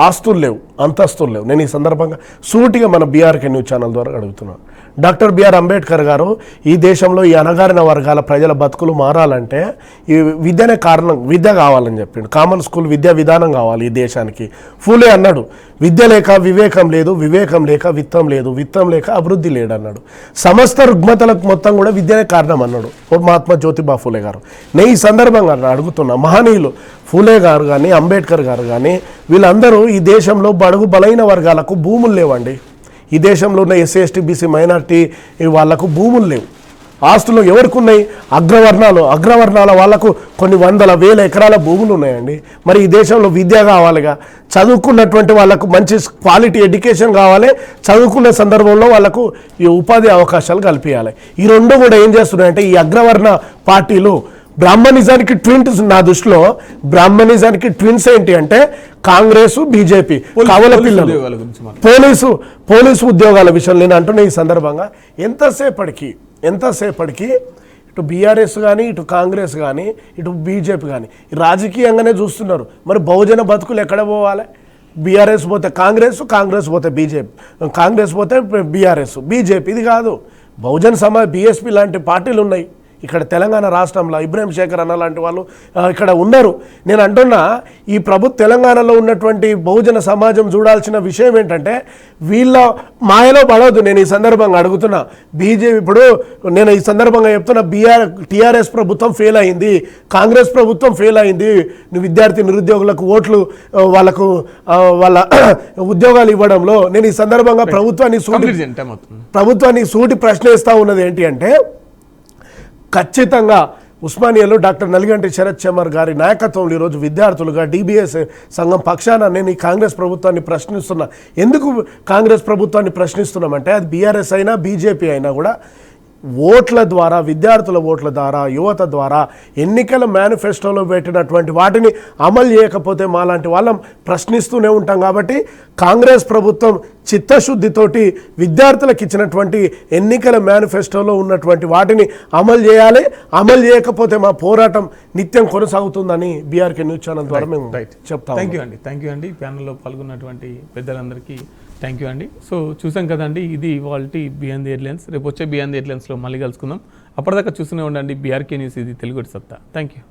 ఆస్తులు లేవు, అంతస్తులు లేవు. నేను ఈ సందర్భంగా సూటిగా మన బీఆర్కే న్యూస్ ఛానల్ ద్వారా అడుగుతున్నాను. డాక్టర్ బిఆర్ అంబేద్కర్ గారు ఈ దేశంలో ఈ అణగారిన వర్గాల ప్రజల బతుకులు మారాలంటే ఈ విద్యనే కారణం, విద్య కావాలని చెప్పిండు. కామన్ స్కూల్ విద్యా విధానం కావాలి ఈ దేశానికి. ఫూలే అన్నాడు, విద్య లేక వివేకం లేదు, వివేకం లేక విత్తం లేదు, విత్తం లేక అభివృద్ధి లేడు అన్నాడు. సమస్త రుగ్మతలకు మొత్తం కూడా విద్యనే కారణం అన్నాడు మహాత్మా జ్యోతిబా ఫూలే గారు. నేను ఈ సందర్భంగా అడుగుతున్నా, మహనీయులు ఫూలే గారు కానీ అంబేద్కర్ గారు కానీ వీళ్ళందరూ ఈ దేశంలో బడుగు బలైన వర్గాలకు భూములు లేవండి. ఈ దేశంలో ఉన్న ఎస్సీ ఎస్టీ బీసీ మైనారిటీ వాళ్లకు భూములు లేవు, ఆస్తులు ఎవరికి ఉన్నాయి? అగ్రవర్ణాల వాళ్లకు కొన్ని వందల వేల ఎకరాల భూములు ఉన్నాయండి. మరి ఈ దేశంలో విద్య కావాలిగా, చదువుకున్నటువంటి వాళ్ళకు మంచి క్వాలిటీ ఎడ్యుకేషన్ కావాలి, చదువుకునే సందర్భంలో వాళ్ళకు ఈ ఉపాధి అవకాశాలు కల్పించాలి. ఈ రెండు కూడా ఏం చేస్తున్నాయంటే ఈ అగ్రవర్ణ పార్టీలు బ్రాహ్మణిజానికి ట్విన్స్, నా దృష్టిలో బ్రాహ్మణిజానికి ట్విన్స్ ఏంటి అంటే కాంగ్రెస్ బీజేపీ కవల పిల్లలు. పోలీసు ఉద్యోగాల విషయంలో నేను అంటున్న ఈ సందర్భంగా ఎంతసేపటికి ఇటు బీఆర్ఎస్ కానీ ఇటు కాంగ్రెస్ కానీ ఇటు బీజేపీ కానీ రాజకీయంగానే చూస్తున్నారు. మరి బహుజన బతుకులు ఎక్కడ పోవాలి? బీఆర్ఎస్ పోతే కాంగ్రెస్ పోతే బీజేపీ, కాంగ్రెస్ పోతే బీఆర్ఎస్, బీజేపీ. ఇది కాదు. బహుజన సమాజ్ బీఎస్పీ లాంటి పార్టీలు ఉన్నాయి ఇక్కడ తెలంగాణ రాష్ట్రంలో. ఇబ్రాహిం శేఖర్ అన్న లాంటి వాళ్ళు ఇక్కడ ఉన్నారు. నేను అంటున్నా ఈ తెలంగాణలో ఉన్నటువంటి బహుజన సమాజం చూడాల్సిన విషయం ఏంటంటే వీళ్ళ మాయలో పడవద్దు. నేను ఈ సందర్భంగా అడుగుతున్నా బీజేపీ, ఇప్పుడు నేను ఈ సందర్భంగా చెప్తున్నా టీఆర్ఎస్ ప్రభుత్వం ఫెయిల్ అయింది, కాంగ్రెస్ ప్రభుత్వం ఫెయిల్ అయింది. విద్యార్థి నిరుద్యోగులకు ఓట్లు వాళ్ళకు వాళ్ళ ఉద్యోగాలు ఇవ్వడంలో నేను ఈ సందర్భంగా ప్రభుత్వాన్ని సూటి ప్రశ్నిస్తూ ఉన్నది ఏంటి అంటే ఖచ్చితంగా ఉస్మానియాలో డాక్టర్ నల్గంటి శరత్ చమర్ గారి నాయకత్వంలో ఈరోజు విద్యార్థులుగా డిబిఎస్ సంఘం పక్షాన నేను ఈ కాంగ్రెస్ ప్రభుత్వాన్ని ప్రశ్నిస్తున్నా. ఎందుకు కాంగ్రెస్ ప్రభుత్వాన్ని ప్రశ్నిస్తున్నామంటే అది బీఆర్ఎస్ అయినా బీజేపీ అయినా కూడా ఓట్ల ద్వారా, విద్యార్థుల ఓట్ల ద్వారా, యువత ద్వారా ఎన్నికల మేనిఫెస్టోలో పెట్టినటువంటి వాటిని అమలు చేయకపోతే మాలాంటి వాళ్ళం ప్రశ్నిస్తూనే ఉంటాం. కాబట్టి కాంగ్రెస్ ప్రభుత్వం చిత్తశుద్ధితోటి విద్యార్థులకు ఇచ్చినటువంటి ఎన్నికల మేనిఫెస్టోలో ఉన్నటువంటి వాటిని అమలు చేయాలి. అమలు చేయకపోతే మా పోరాటం నిత్యం కొనసాగుతుందని బీఆర్కే న్యూస్ ఛానల్ ద్వారా మేము చెప్తాం. థ్యాంక్ యూ అండి ప్యానల్లో పాల్గొన్నటువంటి పెద్దలందరికీ థ్యాంక్ యూ అండి. సో చూసాం కదండి, ఇది ఇవాళ బియాండ్ ది హెడ్లైన్స్. రేపు వచ్చే బియాండ్ ది హెడ్లైన్స్లో మళ్ళీ కలుసుకుందాం. అప్పటిదాకా చూస్తూనే ఉండండి బీఆర్కే న్యూస్, ఇది తెలుగు సత్తా. Thank you.